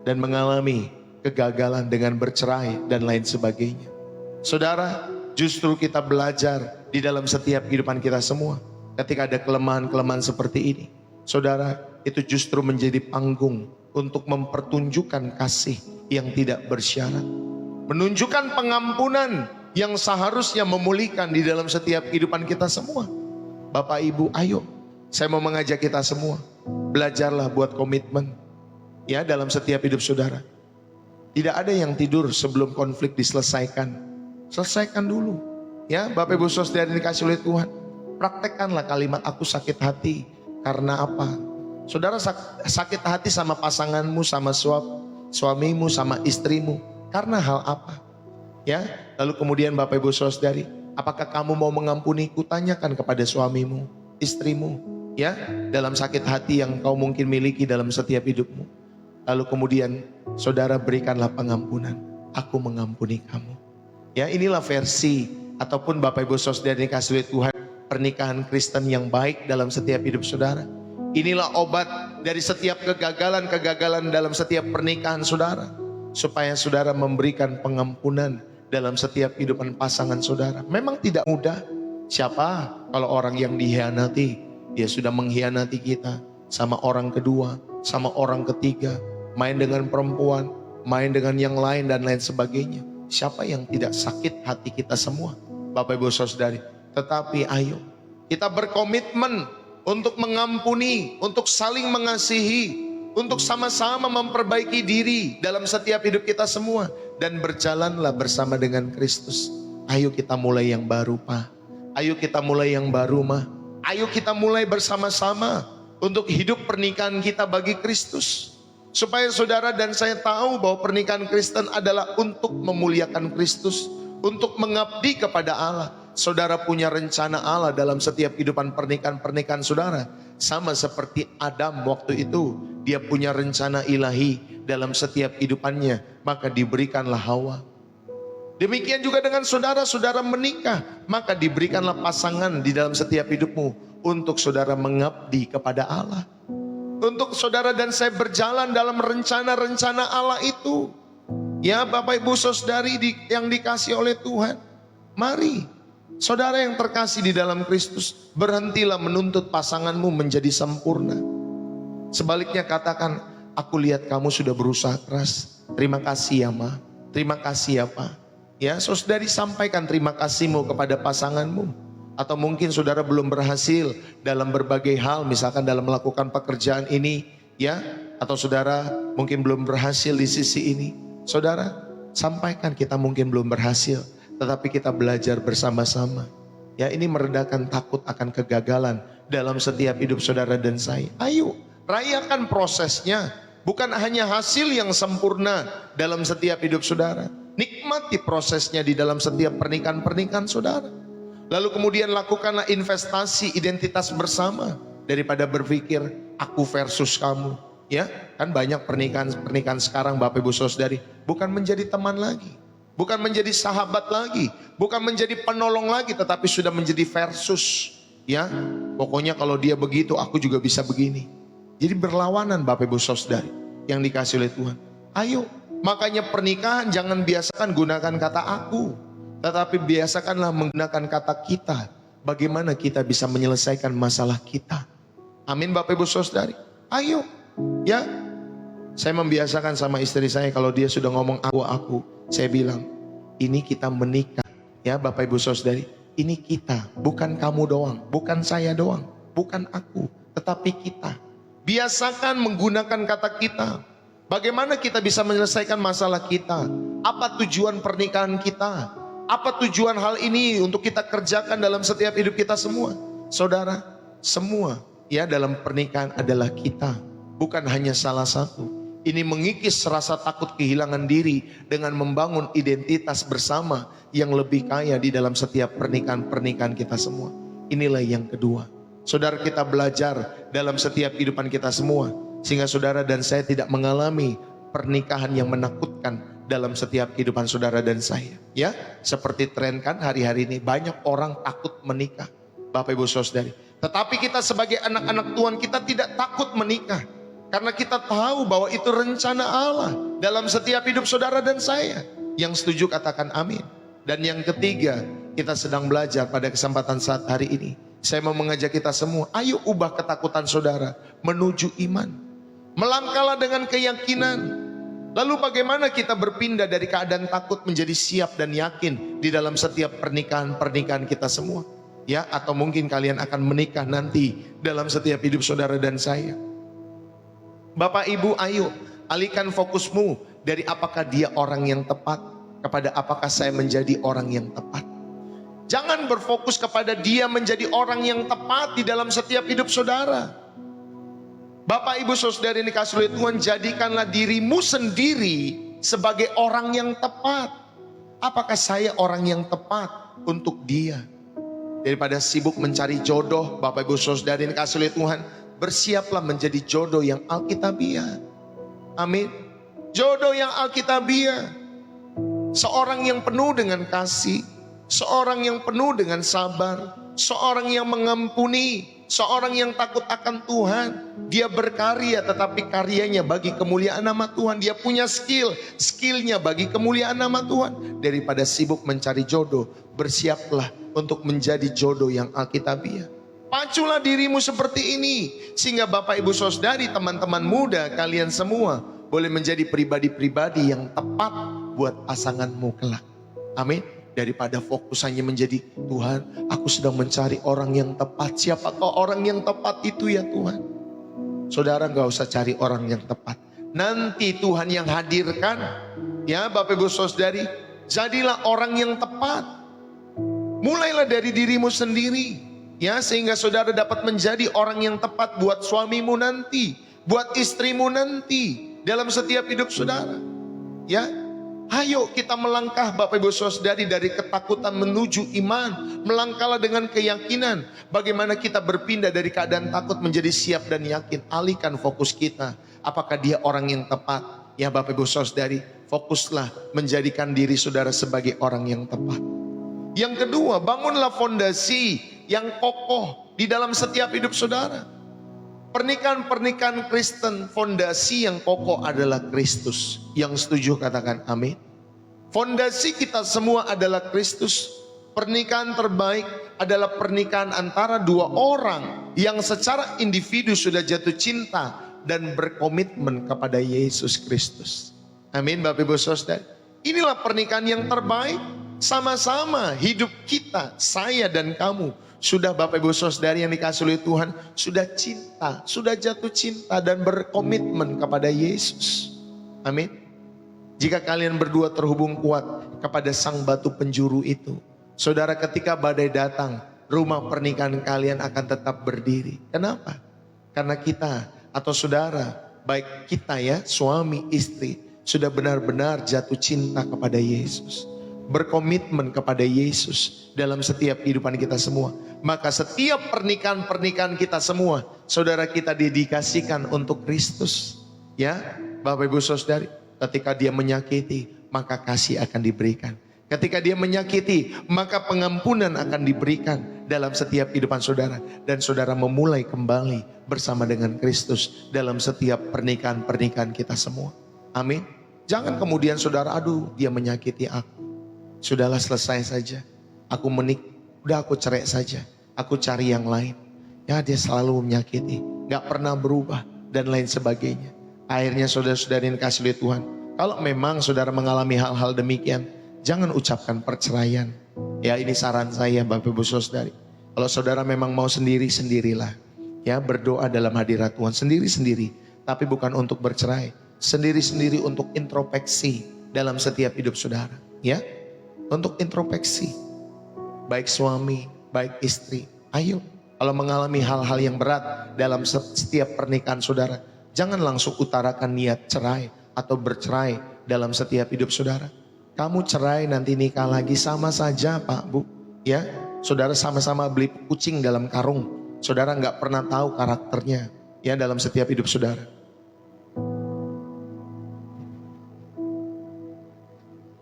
dan mengalami kegagalan dengan bercerai dan lain sebagainya. Saudara, justru kita belajar di dalam setiap kehidupan kita semua. Ketika ada kelemahan-kelemahan seperti ini, saudara, itu justru menjadi panggung untuk mempertunjukkan kasih yang tidak bersyarat, menunjukkan pengampunan yang seharusnya memulihkan di dalam setiap kehidupan kita semua. Bapak Ibu, ayo, saya mau mengajak kita semua, belajarlah buat komitmen ya dalam setiap hidup saudara. Tidak ada yang tidur sebelum konflik diselesaikan. Selesaikan dulu ya Bapak Ibu Saudara yang dikasih oleh Tuhan. Praktekkanlah kalimat aku sakit hati karena apa? Saudara sakit hati sama pasanganmu, sama suamimu, sama istrimu, karena hal apa? Ya, lalu kemudian Bapak Ibu Saudari, apakah kamu mau mengampuniku? Tanyakan kepada suamimu, istrimu, ya, dalam sakit hati yang kau mungkin miliki dalam setiap hidupmu. Lalu kemudian saudara berikanlah pengampunan. Aku mengampuni kamu. Ya, inilah versi ataupun Bapak Ibu Saudara dikasih oleh Tuhan pernikahan Kristen yang baik dalam setiap hidup saudara. Inilah obat dari setiap kegagalan-kegagalan dalam setiap pernikahan saudara, supaya saudara memberikan pengampunan dalam setiap kehidupan pasangan saudara. Memang tidak mudah. Siapa kalau orang yang dikhianati, dia sudah mengkhianati kita sama orang kedua, sama orang ketiga, main dengan perempuan, main dengan yang lain dan lain sebagainya. Siapa yang tidak sakit hati kita semua, Bapak Ibu Saudari. Tetapi ayo kita berkomitmen untuk mengampuni, untuk saling mengasihi, untuk sama-sama memperbaiki diri dalam setiap hidup kita semua, dan berjalanlah bersama dengan Kristus. Ayo kita mulai yang baru, Pak. Ayo kita mulai yang baru, Ma. Ayo kita mulai bersama-sama untuk hidup pernikahan kita bagi Kristus. Supaya saudara dan saya tahu bahwa pernikahan Kristen adalah untuk memuliakan Kristus, untuk mengabdi kepada Allah. Saudara punya rencana Allah dalam setiap kehidupan pernikahan saudara. Sama seperti Adam waktu itu, dia punya rencana ilahi dalam setiap kehidupannya, maka diberikanlah Hawa. Demikian juga dengan saudara, saudara menikah, maka diberikanlah pasangan di dalam setiap hidupmu untuk saudara mengabdi kepada Allah. Untuk saudara dan saya berjalan dalam rencana-rencana Allah itu. Ya Bapak Ibu Saudari yang dikasih oleh Tuhan, mari saudara yang terkasih di dalam Kristus, berhentilah menuntut pasanganmu menjadi sempurna. Sebaliknya katakan, aku lihat kamu sudah berusaha keras. Terima kasih ya Ma, terima kasih ya Pak. Ya, saudari sampaikan terima kasihmu kepada pasanganmu. Atau mungkin saudara belum berhasil dalam berbagai hal, misalkan dalam melakukan pekerjaan ini, ya, atau saudara mungkin belum berhasil di sisi ini. Saudara, sampaikan kita mungkin belum berhasil, tetapi kita belajar bersama-sama. Ya, ini meredakan takut akan kegagalan dalam setiap hidup saudara dan saya. Ayo, rayakan prosesnya, bukan hanya hasil yang sempurna dalam setiap hidup saudara. Nikmati prosesnya di dalam setiap pernikahan saudara. Lalu kemudian lakukanlah investasi identitas bersama, daripada berpikir aku versus kamu. Ya, kan banyak pernikahan sekarang Bapak Ibu Saudari, bukan menjadi teman lagi, bukan menjadi sahabat lagi, bukan menjadi penolong lagi, tetapi sudah menjadi versus. Ya, pokoknya kalau dia begitu aku juga bisa begini. Jadi berlawanan Bapak Ibu Saudari yang dikasih oleh Tuhan. Ayo, makanya pernikahan jangan biasakan gunakan kata aku, tetapi biasakanlah menggunakan kata kita. Bagaimana kita bisa menyelesaikan masalah kita. Amin Bapak Ibu Saudari. Ayo, Ya, saya membiasakan sama istri saya kalau dia sudah ngomong aku, saya bilang, ini kita menikah. Ya Bapak Ibu Saudari, ini kita, bukan kamu doang, bukan saya doang, bukan aku, tetapi kita. Biasakan menggunakan kata kita. Bagaimana kita bisa menyelesaikan masalah kita? Apa tujuan pernikahan kita? Apa tujuan hal ini untuk kita kerjakan dalam setiap hidup kita semua? Saudara, semua ya dalam pernikahan adalah kita, bukan hanya salah satu. Ini mengikis rasa takut kehilangan diri dengan membangun identitas bersama yang lebih kaya di dalam setiap pernikahan-pernikahan kita semua. Inilah yang kedua. Saudara, kita belajar dalam setiap kehidupan kita semua, sehingga saudara dan saya tidak mengalami pernikahan yang menakutkan dalam setiap kehidupan saudara dan saya. Ya, seperti tren kan hari-hari ini banyak orang takut menikah, Bapak Ibu Saudari. Tetapi kita sebagai anak-anak Tuhan, kita tidak takut menikah. Karena kita tahu bahwa itu rencana Allah dalam setiap hidup saudara dan saya. Yang setuju katakan amin. Dan yang ketiga, kita sedang belajar pada kesempatan saat hari ini. Saya mau mengajak kita semua, ayo ubah ketakutan saudara menuju iman. Melangkahlah dengan keyakinan. Lalu bagaimana kita berpindah dari keadaan takut menjadi siap dan yakin di dalam setiap pernikahan-pernikahan kita semua. Ya, atau mungkin kalian akan menikah nanti dalam setiap hidup saudara dan saya. Bapak Ibu, ayo alihkan fokusmu dari apakah dia orang yang tepat kepada apakah saya menjadi orang yang tepat. Jangan berfokus kepada dia menjadi orang yang tepat di dalam setiap hidup saudara. Bapak Ibu Saudara yang dikasihi oleh Tuhan, jadikanlah dirimu sendiri sebagai orang yang tepat. Apakah saya orang yang tepat untuk dia? Daripada sibuk mencari jodoh, Bapak Ibu Saudara yang dikasihi oleh Tuhan, bersiaplah menjadi jodoh yang alkitabiah. Amin. Jodoh yang alkitabiah. Seorang yang penuh dengan kasih, seorang yang penuh dengan sabar, seorang yang mengampuni, seorang yang takut akan Tuhan. Dia berkarya tetapi karyanya bagi kemuliaan nama Tuhan. Dia punya skillnya bagi kemuliaan nama Tuhan. Daripada sibuk mencari jodoh, bersiaplah untuk menjadi jodoh yang alkitabiah. Paculah dirimu seperti ini, sehingga Bapak Ibu Saudari, teman-teman muda, kalian semua boleh menjadi pribadi-pribadi yang tepat buat pasanganmu kelak. Amin. Daripada fokusannya menjadi, Tuhan, aku sedang mencari orang yang tepat. Siapakah orang yang tepat itu ya Tuhan? Saudara, gak usah cari orang yang tepat. Nanti Tuhan yang hadirkan. Ya Bapak Ibu Saudari, jadilah orang yang tepat. Mulailah dari dirimu sendiri. Ya, sehingga saudara dapat menjadi orang yang tepat buat suamimu nanti, buat istrimu nanti, dalam setiap hidup saudara. Ya, ayo kita melangkah Bapak Ibu Saudari dari ketakutan menuju iman. Melangkahlah dengan keyakinan. Bagaimana kita berpindah dari keadaan takut menjadi siap dan yakin. Alihkan fokus kita. Apakah dia orang yang tepat? Ya Bapak Ibu Saudari, fokuslah menjadikan diri saudara sebagai orang yang tepat. Yang kedua, bangunlah fondasi yang kokoh di dalam setiap hidup saudara. Pernikahan-pernikahan Kristen, fondasi yang kokoh adalah Kristus. Yang setuju katakan amin. Fondasi kita semua adalah Kristus. Pernikahan terbaik adalah pernikahan antara dua orang yang secara individu sudah jatuh cinta dan berkomitmen kepada Yesus Kristus. Amin Bapak Ibu Saudara. Inilah pernikahan yang terbaik. Sama-sama hidup kita, saya dan kamu, sudah Bapak Ibu Saudari yang dikasihi oleh Tuhan, sudah cinta, sudah jatuh cinta dan berkomitmen kepada Yesus. Amin. Jika kalian berdua terhubung kuat kepada sang batu penjuru itu, saudara, ketika badai datang, rumah pernikahan kalian akan tetap berdiri. Kenapa? Karena kita atau saudara, baik kita ya, suami, istri, sudah benar-benar jatuh cinta kepada Yesus. Berkomitmen kepada Yesus dalam setiap kehidupan kita semua. Maka setiap pernikahan-pernikahan kita semua, saudara, kita dedikasikan untuk Kristus. Ya Bapak Ibu Saudari, ketika dia menyakiti, maka kasih akan diberikan. Ketika dia menyakiti, maka pengampunan akan diberikan dalam setiap kehidupan saudara. Dan saudara memulai kembali bersama dengan Kristus dalam setiap pernikahan-pernikahan kita semua. Amin. Jangan kemudian saudara, aduh dia menyakiti aku, sudahlah selesai saja, udah aku cerai saja, aku cari yang lain. Ya, dia selalu menyakiti, gak pernah berubah. dan lain sebagainya. Akhirnya saudara-saudari yang dikasihi oleh Tuhan, kalau memang saudara mengalami hal-hal demikian, jangan ucapkan perceraian. Ya, ini saran saya Bapak Ibu Saudari. Kalau saudara memang mau sendiri, sendirilah. Ya, berdoa dalam hadirat Tuhan sendiri-sendiri, tapi bukan untuk bercerai. Sendiri-sendiri untuk introspeksi dalam setiap hidup saudara. Ya, untuk introspeksi. Baik suami, baik istri. Ayo, kalau mengalami hal-hal yang berat dalam setiap pernikahan saudara, jangan langsung utarakan niat cerai atau bercerai dalam setiap hidup saudara. Kamu cerai nanti nikah lagi sama saja Pak Bu. Ya, saudara sama-sama beli kucing dalam karung. Saudara nggak pernah tahu karakternya ya dalam setiap hidup saudara.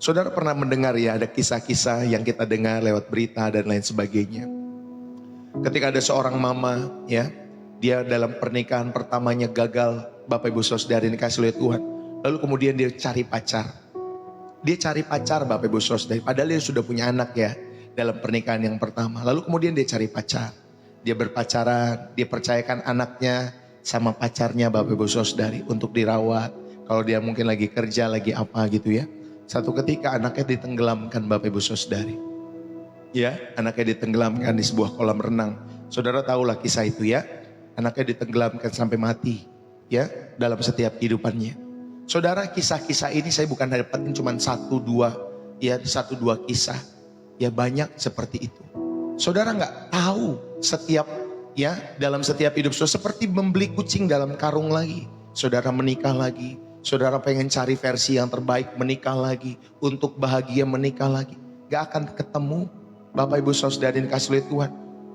Saudara pernah mendengar ya ada kisah-kisah yang kita dengar lewat berita dan lain sebagainya. Ketika ada seorang mama ya, dia dalam pernikahan pertamanya gagal, Bapak Ibu Saudara dikasih oleh Tuhan. Lalu kemudian dia cari pacar. Dia cari pacar Bapak Ibu Saudara, padahal dia sudah punya anak ya dalam pernikahan yang pertama. Lalu kemudian dia cari pacar. Dia berpacaran, dia percayakan anaknya sama pacarnya Bapak Ibu Saudara untuk dirawat. Kalau dia mungkin lagi kerja, lagi apa gitu ya. Satu ketika anaknya ditenggelamkan Bapak Ibu Saudari. Ya, anaknya ditenggelamkan di sebuah kolam renang. Saudara tahulah kisah itu ya. Anaknya ditenggelamkan sampai mati. Ya, dalam setiap kehidupannya. Saudara, kisah-kisah ini saya bukan dapatin cuma satu dua kisah. Ya, banyak seperti itu. Saudara nggak tahu setiap ya dalam setiap hidup saudara seperti membeli kucing dalam karung lagi. Saudara menikah lagi. Saudara pengen cari versi yang terbaik, menikah lagi. Untuk bahagia menikah lagi. Gak akan ketemu. Bapak Ibu Saudara yang dikasihi oleh Tuhan.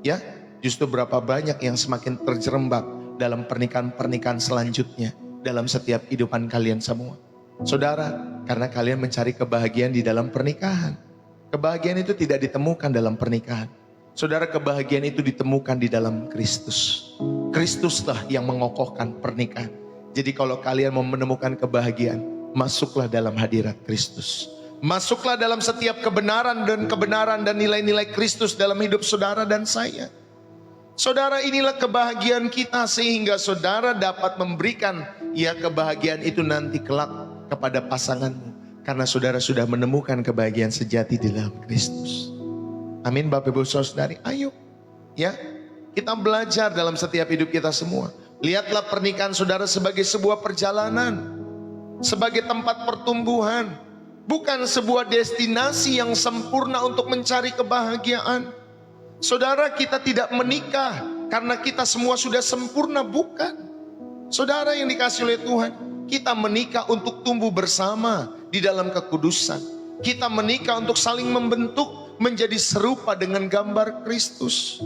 Ya, justru berapa banyak yang semakin terjerembab dalam pernikahan-pernikahan selanjutnya. Dalam setiap kehidupan kalian semua. Saudara, karena kalian mencari kebahagiaan di dalam pernikahan. Kebahagiaan itu tidak ditemukan dalam pernikahan. Saudara, kebahagiaan itu ditemukan di dalam Kristus. Kristuslah yang mengokohkan pernikahan. Jadi kalau kalian mau menemukan kebahagiaan, masuklah dalam hadirat Kristus. Masuklah dalam setiap kebenaran dan nilai-nilai Kristus dalam hidup saudara dan saya. Saudara, inilah kebahagiaan kita sehingga saudara dapat memberikan ya kebahagiaan itu nanti kelak kepada pasanganmu. Karena saudara sudah menemukan kebahagiaan sejati di dalam Kristus. Amin Bapak Ibu Saudari, ayo ya kita belajar dalam setiap hidup kita semua. Lihatlah pernikahan saudara sebagai sebuah perjalanan, sebagai tempat pertumbuhan, bukan sebuah destinasi yang sempurna untuk mencari kebahagiaan. Saudara, kita tidak menikah karena kita semua sudah sempurna, bukan. Saudara yang dikasihi oleh Tuhan, kita menikah untuk tumbuh bersama di dalam kekudusan. Kita menikah untuk saling membentuk menjadi serupa dengan gambar Kristus.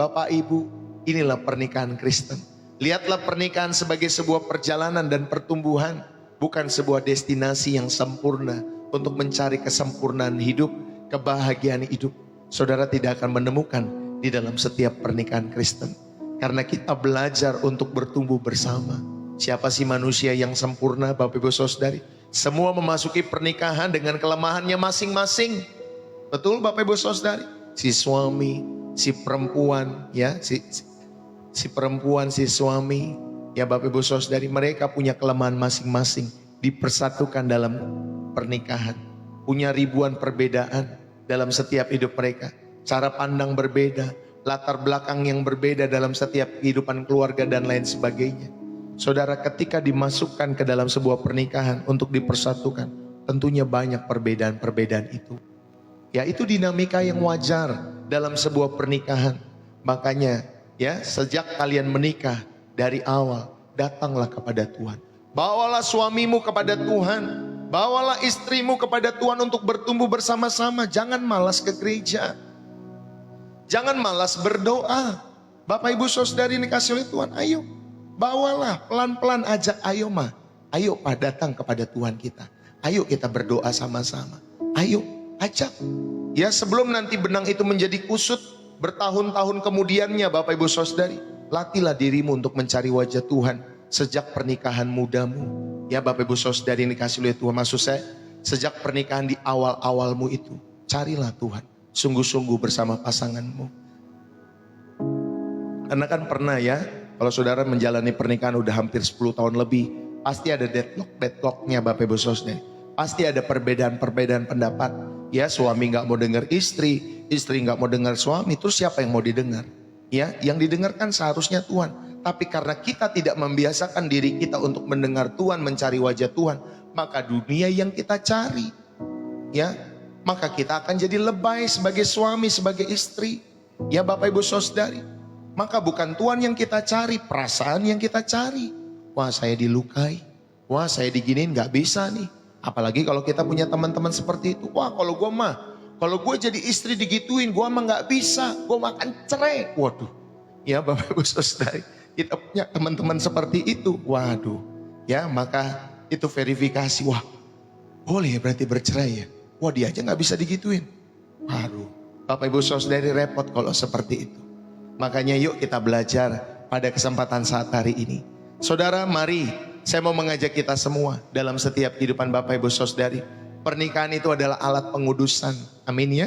Bapak Ibu, inilah pernikahan Kristen. Lihatlah pernikahan sebagai sebuah perjalanan dan pertumbuhan, bukan sebuah destinasi yang sempurna untuk mencari kesempurnaan hidup, kebahagiaan hidup. Saudara tidak akan menemukan di dalam setiap pernikahan Kristen. Karena kita belajar untuk bertumbuh bersama. Siapa sih manusia yang sempurna Bapak Ibu Saudari? Semua memasuki pernikahan dengan kelemahannya masing-masing. Betul Bapak Ibu Saudari? Si suami, si perempuan, ya, si perempuan, si suami, ya Bapak Ibu Saudari, mereka punya kelemahan masing-masing, dipersatukan dalam pernikahan. Punya ribuan perbedaan dalam setiap hidup mereka. Cara pandang berbeda, latar belakang yang berbeda dalam setiap kehidupan keluarga dan lain sebagainya. Saudara, ketika dimasukkan ke dalam sebuah pernikahan untuk dipersatukan, tentunya banyak perbedaan-perbedaan itu. Ya, itu dinamika yang wajar dalam sebuah pernikahan. Makanya ya, sejak kalian menikah dari awal, datanglah kepada Tuhan. Bawalah suamimu kepada Tuhan. Bawalah istrimu kepada Tuhan untuk bertumbuh bersama-sama. Jangan malas ke gereja. Jangan malas berdoa. Bapak Ibu Saudari dikasihi oleh Tuhan, ayo. Bawalah pelan-pelan, ajak, ayo mah. Ayo Pak, datang kepada Tuhan kita. Ayo kita berdoa sama-sama. Ayo, ajak. Ya, sebelum nanti benang itu menjadi kusut, bertahun-tahun kemudiannya Bapak Ibu Saudari, latihlah dirimu untuk mencari wajah Tuhan sejak pernikahan mudamu. Ya Bapak Ibu Saudari yang dikasihi oleh Tuhan, maksud saya sejak pernikahan di awal-awalmu itu, carilah Tuhan sungguh-sungguh bersama pasanganmu. Karena kan pernah ya, Kalau saudara menjalani pernikahan udah hampir 10 tahun lebih, pasti ada deadlocknya Bapak Ibu Saudara. Pasti ada perbedaan pendapat. Ya, suami nggak mau dengar istri nggak mau dengar suami, terus siapa yang mau didengar? Ya, yang didengarkan seharusnya Tuhan. Tapi karena kita tidak membiasakan diri kita untuk mendengar Tuhan, mencari wajah Tuhan, maka dunia yang kita cari. Ya, maka kita akan jadi lebay sebagai suami, sebagai istri. Ya Bapak Ibu Saudari, maka bukan Tuhan yang kita cari, perasaan yang kita cari. Wah, saya dilukai, wah saya diginiin, gak bisa nih. Apalagi kalau kita punya teman-teman seperti itu. Wah, kalau gue jadi istri digituin, gue mah gak bisa, gue makan cerai. Waduh, ya Bapak Ibu Saudari, kita punya teman-teman seperti itu. Waduh, ya maka itu verifikasi. Wah, boleh berarti bercerai ya. Wah, dia aja gak bisa digituin. Waduh, Bapak Ibu Saudari repot kalau seperti itu. Makanya yuk kita belajar pada kesempatan saat hari ini. Saudara, mari saya mau mengajak kita semua dalam setiap kehidupan Bapak Ibu Saudari. Pernikahan itu adalah alat pengudusan. Amin ya.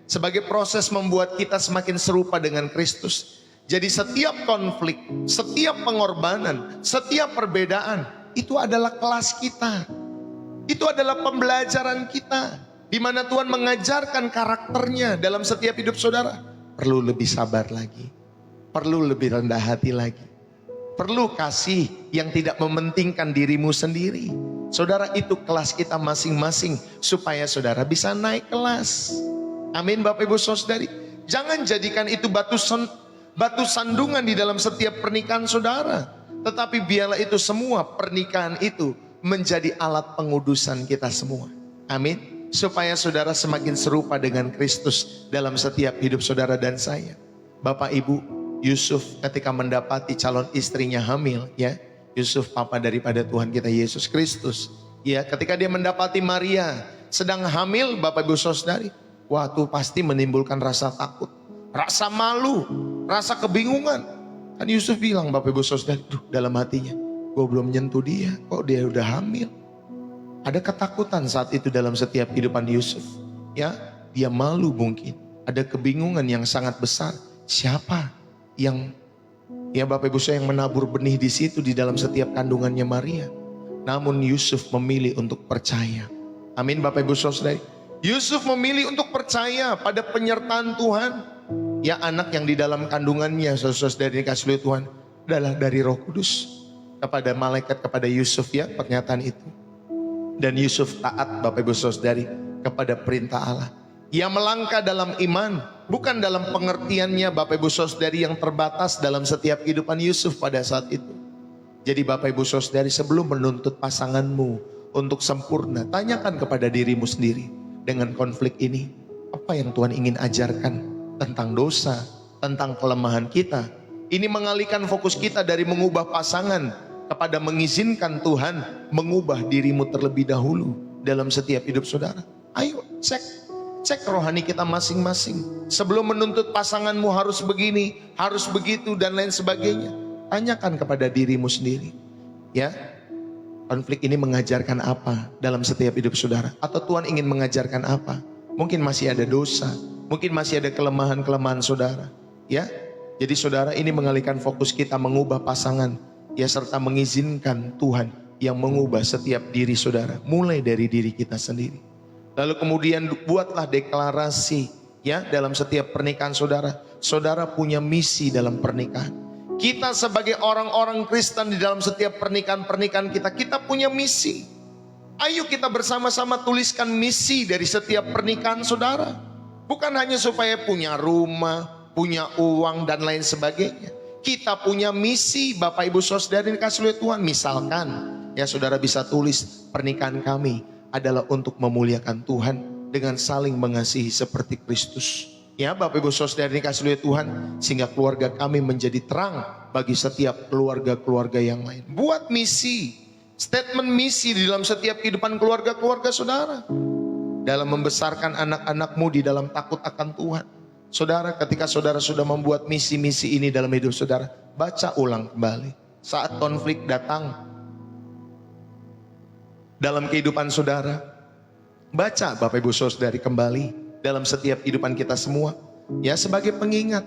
Sebagai proses membuat kita semakin serupa dengan Kristus. Jadi setiap konflik, setiap pengorbanan, setiap perbedaan, itu adalah kelas kita. Itu adalah pembelajaran kita. Di mana Tuhan mengajarkan karakternya dalam setiap hidup saudara. Perlu lebih sabar lagi. Perlu lebih rendah hati lagi. Perlu kasih yang tidak mementingkan dirimu sendiri. Saudara, itu kelas kita masing-masing. Supaya saudara bisa naik kelas. Amin Bapak Ibu Saudari. Jangan jadikan itu batu sandungan di dalam setiap pernikahan saudara. Tetapi biarlah itu semua pernikahan itu menjadi alat pengudusan kita semua. Amin. Supaya saudara semakin serupa dengan Kristus dalam setiap hidup saudara dan saya. Bapak Ibu, Yusuf ketika mendapati calon istrinya hamil, ya, Yusuf papa daripada Tuhan kita Yesus Kristus, ya, ketika dia mendapati Maria sedang hamil, Bapak Ibu Saudari, wah, itu pasti menimbulkan rasa takut, rasa malu, rasa kebingungan. Kan Yusuf bilang, Bapak Ibu Saudari, dalam hatinya, gue belum nyentuh dia, kok dia udah hamil. Ada ketakutan saat itu dalam setiap kehidupan Yusuf. Ya, dia malu mungkin. Ada kebingungan yang sangat besar. Siapa yang, ya Bapak Ibu saya, yang menabur benih di situ di dalam setiap kandungannya Maria. Namun Yusuf memilih untuk percaya. Amin Bapak Ibu Saudara. Yusuf memilih untuk percaya pada penyertaan Tuhan. Ya, anak yang di dalam kandungannya, saudara-saudara dikasih oleh Tuhan, adalah dari Roh Kudus. Kepada malaikat, kepada Yusuf, ya, pernyataan itu. Dan Yusuf taat Bapak Ibu Saudari kepada perintah Allah. Ia melangkah dalam iman, bukan dalam pengertiannya Bapak Ibu Saudari yang terbatas dalam setiap kehidupan Yusuf pada saat itu. Jadi Bapak Ibu Saudari, sebelum menuntut pasanganmu untuk sempurna, tanyakan kepada dirimu sendiri dengan konflik ini. Apa yang Tuhan ingin ajarkan tentang dosa, tentang kelemahan kita. Ini mengalihkan fokus kita dari mengubah pasangan kepada mengizinkan Tuhan mengubah dirimu terlebih dahulu dalam setiap hidup saudara. Ayo cek rohani kita masing-masing. Sebelum menuntut pasanganmu harus begini, harus begitu dan lain sebagainya. Tanyakan kepada dirimu sendiri. Ya, konflik ini mengajarkan apa dalam setiap hidup saudara? Atau Tuhan ingin mengajarkan apa? Mungkin masih ada dosa, mungkin masih ada kelemahan-kelemahan saudara. Ya, jadi saudara, ini mengalihkan fokus kita mengubah pasangan. Ya, serta mengizinkan Tuhan yang mengubah setiap diri saudara, mulai dari diri kita sendiri. Lalu kemudian buatlah deklarasi, ya, dalam setiap pernikahan saudara. Saudara punya misi dalam pernikahan. Kita sebagai orang-orang Kristen di dalam setiap pernikahan kita punya misi. Ayo kita bersama-sama tuliskan misi dari setiap pernikahan saudara. Bukan hanya supaya punya rumah, punya uang dan lain sebagainya. Kita punya misi Bapak Ibu Saudara yang dikasih oleh Tuhan. Misalkan, ya saudara bisa tulis, pernikahan kami adalah untuk memuliakan Tuhan dengan saling mengasihi seperti Kristus. Ya Bapak Ibu Saudara yang dikasih oleh Tuhan, sehingga keluarga kami menjadi terang bagi setiap keluarga-keluarga yang lain. Buat misi, statement misi di dalam setiap kehidupan keluarga-keluarga saudara. Dalam membesarkan anak-anakmu di dalam takut akan Tuhan. Saudara, ketika saudara sudah membuat misi-misi ini dalam hidup saudara, baca ulang kembali. Saat konflik datang dalam kehidupan saudara, baca Bapak Ibu Saudari kembali dalam setiap kehidupan kita semua. Ya, sebagai pengingat,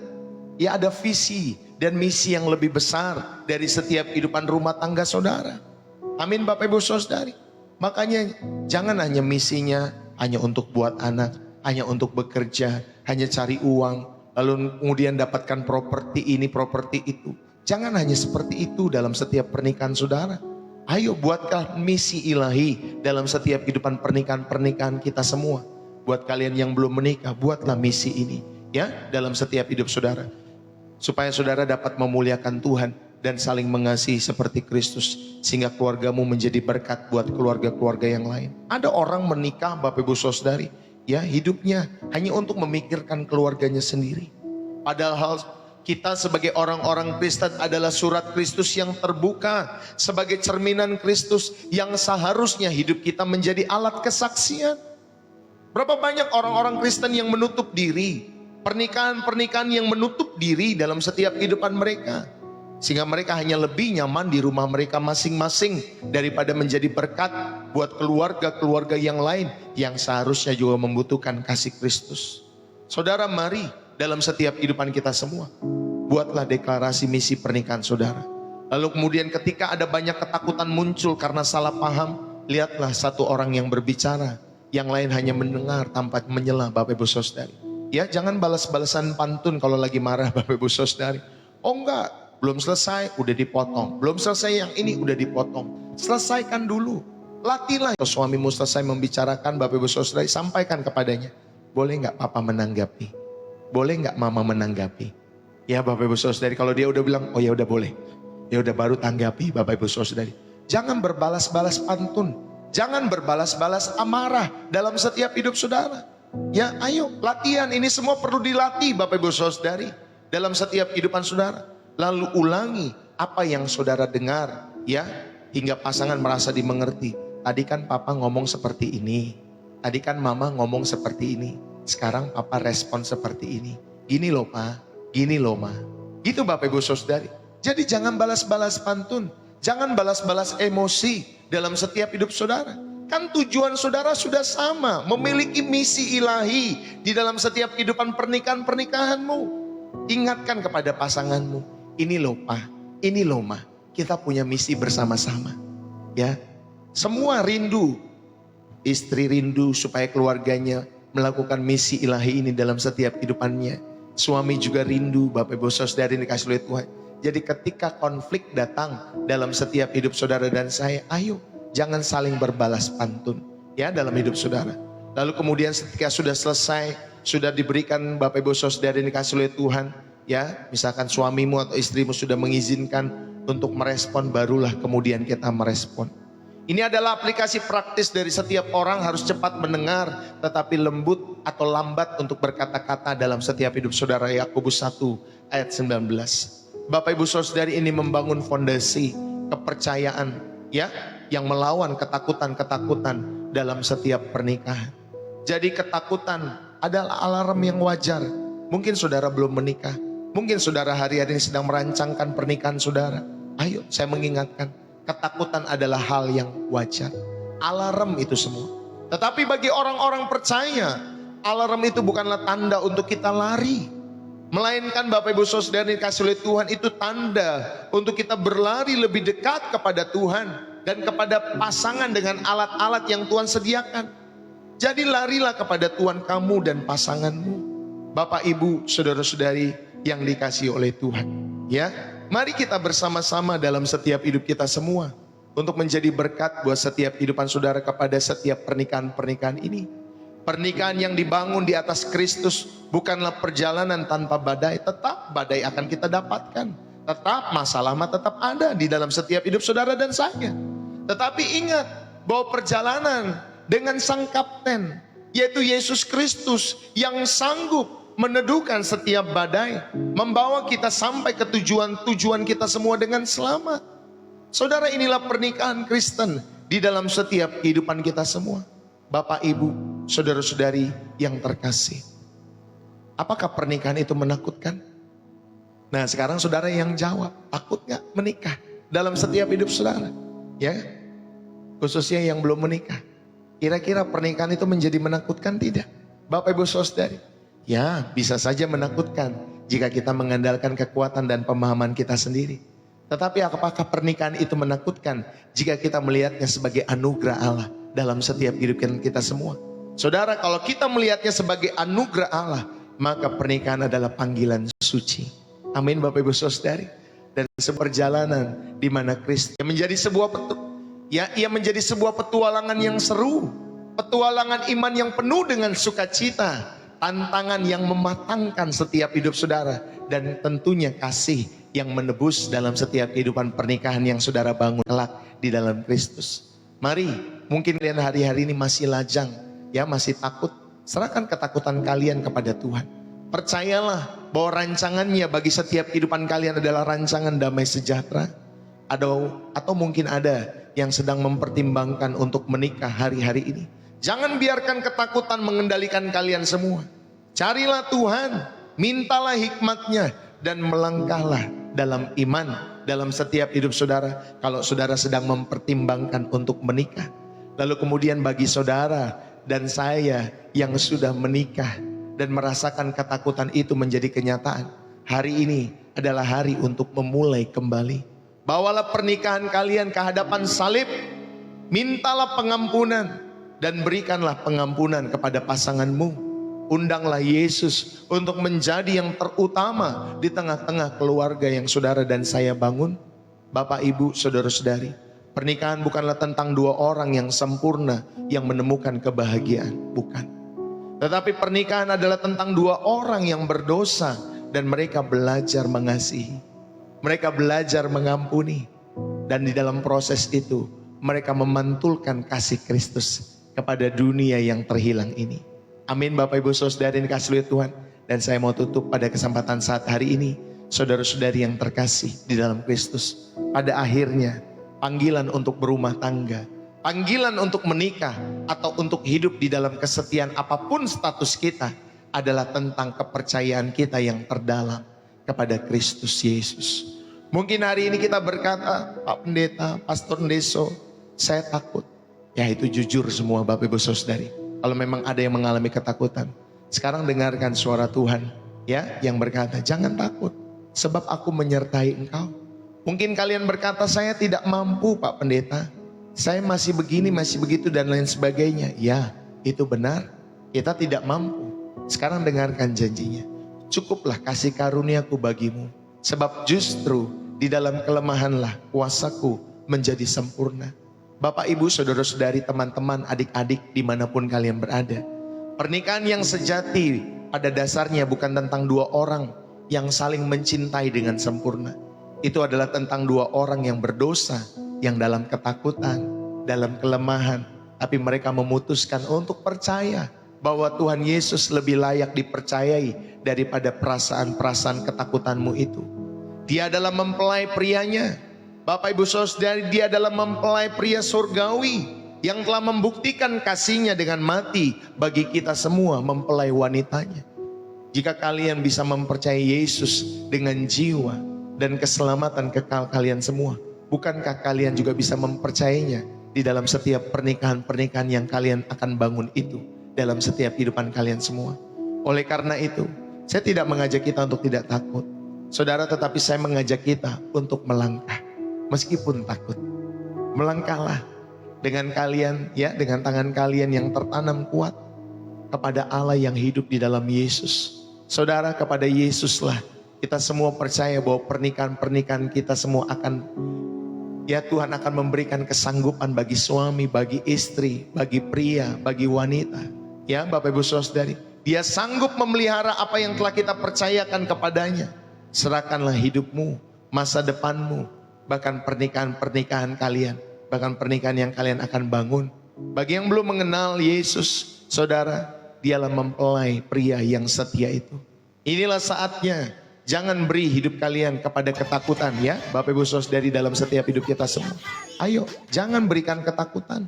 ya ada visi dan misi yang lebih besar dari setiap kehidupan rumah tangga saudara. Amin Bapak Ibu Saudari. Makanya jangan hanya misinya hanya untuk buat anak, hanya untuk bekerja, hanya cari uang, lalu kemudian dapatkan properti ini, properti itu. Jangan hanya seperti itu dalam setiap pernikahan saudara. Ayo buatkan misi ilahi dalam setiap kehidupan pernikahan kita semua. Buat kalian yang belum menikah, buatlah misi ini ya dalam setiap hidup saudara. Supaya saudara dapat memuliakan Tuhan dan saling mengasihi seperti Kristus, sehingga keluargamu menjadi berkat buat keluarga-keluarga yang lain. Ada orang menikah Bapak Ibu Saudari, ya hidupnya hanya untuk memikirkan keluarganya sendiri. Padahal kita sebagai orang-orang Kristen adalah surat Kristus yang terbuka, sebagai cerminan Kristus yang seharusnya hidup kita menjadi alat kesaksian. Berapa banyak orang-orang Kristen yang menutup diri, pernikahan-pernikahan yang menutup diri dalam setiap kehidupan mereka, sehingga mereka hanya lebih nyaman di rumah mereka masing-masing daripada menjadi berkat buat keluarga-keluarga yang lain yang seharusnya juga membutuhkan kasih Kristus. Saudara, mari dalam setiap kehidupan kita semua buatlah deklarasi misi pernikahan saudara. Lalu kemudian ketika ada banyak ketakutan muncul karena salah paham, lihatlah satu orang yang berbicara, yang lain hanya mendengar tanpa menyela Bapak Ibu Saudari. Ya, jangan balas-balasan pantun kalau lagi marah Bapak Ibu Saudari. Oh enggak, belum selesai udah dipotong, belum selesai yang ini udah dipotong. Selesaikan dulu, latihlah. Kalau suamimu selesai membicarakan Bapak Ibu Saudari, sampaikan kepadanya, boleh nggak papa menanggapi, boleh nggak mama menanggapi. Ya Bapak Ibu Saudari, kalau dia udah bilang oh ya udah boleh, ya udah baru tanggapi Bapak Ibu Saudari. Jangan berbalas-balas pantun, jangan berbalas-balas amarah dalam setiap hidup saudara. Ya ayo latihan, ini semua perlu dilatih Bapak Ibu Saudari dalam setiap kehidupan saudara. Lalu ulangi apa yang saudara dengar ya, hingga pasangan merasa dimengerti. Tadi kan papa ngomong seperti ini, tadi kan mama ngomong seperti ini, sekarang papa respon seperti ini. Gini loh pa, gini loh ma. Gitu Bapak Ibu Saudari. Jadi jangan balas-balas pantun, jangan balas-balas emosi dalam setiap hidup saudara. Kan tujuan saudara sudah sama, memiliki misi ilahi di dalam setiap kehidupan pernikahanmu. Ingatkan kepada pasanganmu, ini loh pa, ini loh ma, kita punya misi bersama-sama. Ya, semua rindu, istri rindu supaya keluarganya melakukan misi ilahi ini dalam setiap kehidupannya. Suami juga rindu Bapak Ibu Saudari dikasih oleh Tuhan. Jadi ketika konflik datang dalam setiap hidup saudara dan saya, ayo jangan saling berbalas pantun ya dalam hidup saudara. Lalu kemudian ketika sudah selesai, sudah diberikan Bapak Ibu Saudari dikasih oleh Tuhan, ya, misalkan suamimu atau istrimu sudah mengizinkan untuk merespon, barulah kemudian kita merespon. Ini adalah aplikasi praktis dari setiap orang, harus cepat mendengar tetapi lembut atau lambat untuk berkata-kata dalam setiap hidup saudara. Yakobus 1 ayat 19. Bapak Ibu Saudari, ini membangun fondasi kepercayaan ya, yang melawan ketakutan-ketakutan dalam setiap pernikahan. Jadi ketakutan adalah alarm yang wajar. Mungkin saudara belum menikah, mungkin saudara hari-hari ini sedang merancangkan pernikahan saudara. Ayo saya mengingatkan, ketakutan adalah hal yang wajar. Alarm itu semua. Tetapi bagi orang-orang percaya, alarm itu bukanlah tanda untuk kita lari. Melainkan Bapak Ibu Saudara dikasih oleh Tuhan, itu tanda untuk kita berlari lebih dekat kepada Tuhan dan kepada pasangan dengan alat-alat yang Tuhan sediakan. Jadi larilah kepada Tuhan kamu dan pasanganmu. Bapak Ibu Saudara-saudari yang dikasihi oleh Tuhan, ya, mari kita bersama-sama dalam setiap hidup kita semua untuk menjadi berkat buat setiap kehidupan saudara kepada setiap pernikahan-pernikahan ini. Pernikahan yang dibangun di atas Kristus bukanlah perjalanan tanpa badai. Tetap badai akan kita dapatkan, tetap masalah tetap ada di dalam setiap hidup saudara dan saya. Tetapi ingat bahwa perjalanan dengan sang kapten, yaitu Yesus Kristus, yang sanggup meneduhkan setiap badai, membawa kita sampai ke tujuan kita semua dengan selamat. Saudara, inilah pernikahan Kristen di dalam setiap kehidupan kita semua. Bapak, Ibu, saudara-saudari yang terkasih, apakah pernikahan itu menakutkan? Nah, sekarang saudara yang jawab, takut gak menikah dalam setiap hidup saudara? Ya, khususnya yang belum menikah. Kira-kira pernikahan itu menjadi menakutkan tidak? Bapak Ibu Saudari, ya bisa saja menakutkan jika kita mengandalkan kekuatan dan pemahaman kita sendiri. Tetapi apakah pernikahan itu menakutkan jika kita melihatnya sebagai anugerah Allah dalam setiap hidup kita semua? Saudara, kalau kita melihatnya sebagai anugerah Allah, maka pernikahan adalah panggilan suci. Amin Bapak Ibu Saudari. Dan sebuah perjalanan di mana Kristus menjadi sebuah ia menjadi sebuah petualangan yang seru, petualangan iman yang penuh dengan sukacita, tantangan yang mematangkan setiap hidup saudara, dan tentunya kasih yang menebus dalam setiap kehidupan pernikahan yang saudara bangun kelak di dalam Kristus. Mari, mungkin kalian hari-hari ini masih lajang, ya masih takut, serahkan ketakutan kalian kepada Tuhan. Percayalah bahwa rancangannya bagi setiap kehidupan kalian adalah rancangan damai sejahtera. Atau mungkin ada yang sedang mempertimbangkan untuk menikah hari-hari ini. Jangan biarkan ketakutan mengendalikan kalian semua. Carilah Tuhan, mintalah hikmat-Nya, dan melangkahlah dalam iman dalam setiap hidup saudara. Kalau saudara sedang mempertimbangkan untuk menikah, lalu kemudian bagi saudara dan saya yang sudah menikah dan merasakan ketakutan itu menjadi kenyataan, hari ini adalah hari untuk memulai kembali. Bawalah pernikahan kalian ke hadapan salib, mintalah pengampunan, dan berikanlah pengampunan kepada pasanganmu. Undanglah Yesus untuk menjadi yang terutama di tengah-tengah keluarga yang saudara dan saya bangun. Bapak, Ibu, saudara-saudari, pernikahan bukanlah tentang dua orang yang sempurna yang menemukan kebahagiaan, bukan. Tetapi pernikahan adalah tentang dua orang yang berdosa dan mereka belajar mengasihi. Mereka belajar mengampuni, dan di dalam proses itu mereka memantulkan kasih Kristus kepada dunia yang terhilang ini. Amin Bapak Ibu Saudari yang dikasihi Tuhan. Dan saya mau tutup pada kesempatan saat hari ini, saudara-saudari yang terkasih di dalam Kristus. Pada akhirnya panggilan untuk berumah tangga, panggilan untuk menikah, atau untuk hidup di dalam kesetiaan apapun status kita, adalah tentang kepercayaan kita yang terdalam kepada Kristus Yesus. Mungkin hari ini kita berkata, Pak Pendeta, Pastor Ndeso, saya takut. Ya, itu jujur semua Bapak Ibu Saudari. Kalau memang ada yang mengalami ketakutan, sekarang dengarkan suara Tuhan, ya, yang berkata, jangan takut, sebab aku menyertai engkau. Mungkin kalian berkata, saya tidak mampu Pak Pendeta, saya masih begini, masih begitu, dan lain sebagainya. Ya, itu benar, kita tidak mampu. Sekarang dengarkan janjinya. Cukuplah kasih karuniaku bagimu, sebab justru di dalam kelemahanlah kuasaku menjadi sempurna. Bapak, Ibu, saudara-saudari, teman-teman, adik-adik dimanapun kalian berada, pernikahan yang sejati pada dasarnya bukan tentang dua orang yang saling mencintai dengan sempurna. Itu adalah tentang dua orang yang berdosa, yang dalam ketakutan, dalam kelemahan, tapi mereka memutuskan untuk percaya bahwa Tuhan Yesus lebih layak dipercayai daripada perasaan-perasaan ketakutanmu itu. Dia adalah mempelai prianya. Bapak Ibu Saudari, dia adalah mempelai pria surgawi yang telah membuktikan kasihnya dengan mati bagi kita semua mempelai wanitanya. Jika kalian bisa mempercayai Yesus dengan jiwa dan keselamatan kekal kalian semua, bukankah kalian juga bisa mempercayainya di dalam setiap pernikahan-pernikahan yang kalian akan bangun itu, dalam setiap kehidupan kalian semua? Oleh karena itu, saya tidak mengajak kita untuk tidak takut, saudara, tetapi saya mengajak kita untuk melangkah. Meskipun takut, melangkahlah dengan kalian, ya, dengan tangan kalian yang tertanam kuat kepada Allah yang hidup di dalam Yesus. Saudara, kepada Yesuslah kita semua percaya bahwa pernikahan-pernikahan kita semua akan, ya, Tuhan akan memberikan kesanggupan bagi suami, bagi istri, bagi pria, bagi wanita. Ya, Bapak Ibu Saudari, Dia sanggup memelihara apa yang telah kita percayakan kepadanya. Serahkanlah hidupmu, masa depanmu, bahkan pernikahan-pernikahan kalian, bahkan pernikahan yang kalian akan bangun. Bagi yang belum mengenal Yesus, saudara, Dialah mempelai pria yang setia itu. Inilah saatnya. Jangan beri hidup kalian kepada ketakutan, ya Bapak Ibu Saudari, dalam setiap hidup kita semua. Ayo, jangan berikan ketakutan.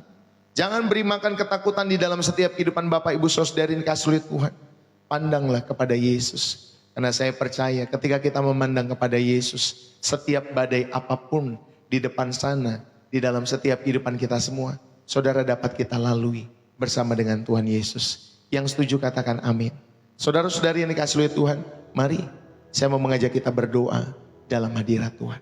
Jangan beri makan ketakutan di dalam setiap kehidupan Bapak Ibu Saudari yang kasih Tuhan. Pandanglah kepada Yesus. Karena saya percaya ketika kita memandang kepada Yesus, setiap badai apapun di depan sana, di dalam setiap kehidupan kita semua, saudara, dapat kita lalui bersama dengan Tuhan Yesus. Yang setuju katakan amin. Saudara-saudari yang dikasihi Tuhan, mari saya mau mengajak kita berdoa dalam hadirat Tuhan.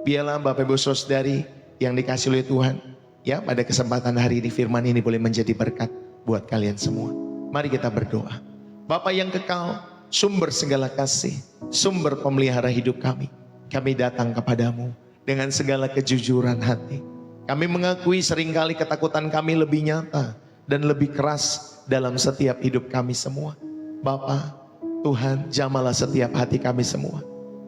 Biarlah Bapak Ibu Saudari yang dikasih oleh Tuhan, ya pada kesempatan hari ini firman ini boleh menjadi berkat buat kalian semua. Mari kita berdoa. Bapa yang kekal, sumber segala kasih, sumber pemelihara hidup kami datang kepadamu dengan segala kejujuran hati. Kami mengakui seringkali ketakutan kami lebih nyata dan lebih keras dalam setiap hidup kami semua. Bapa, Tuhan jamalah setiap hati kami semua.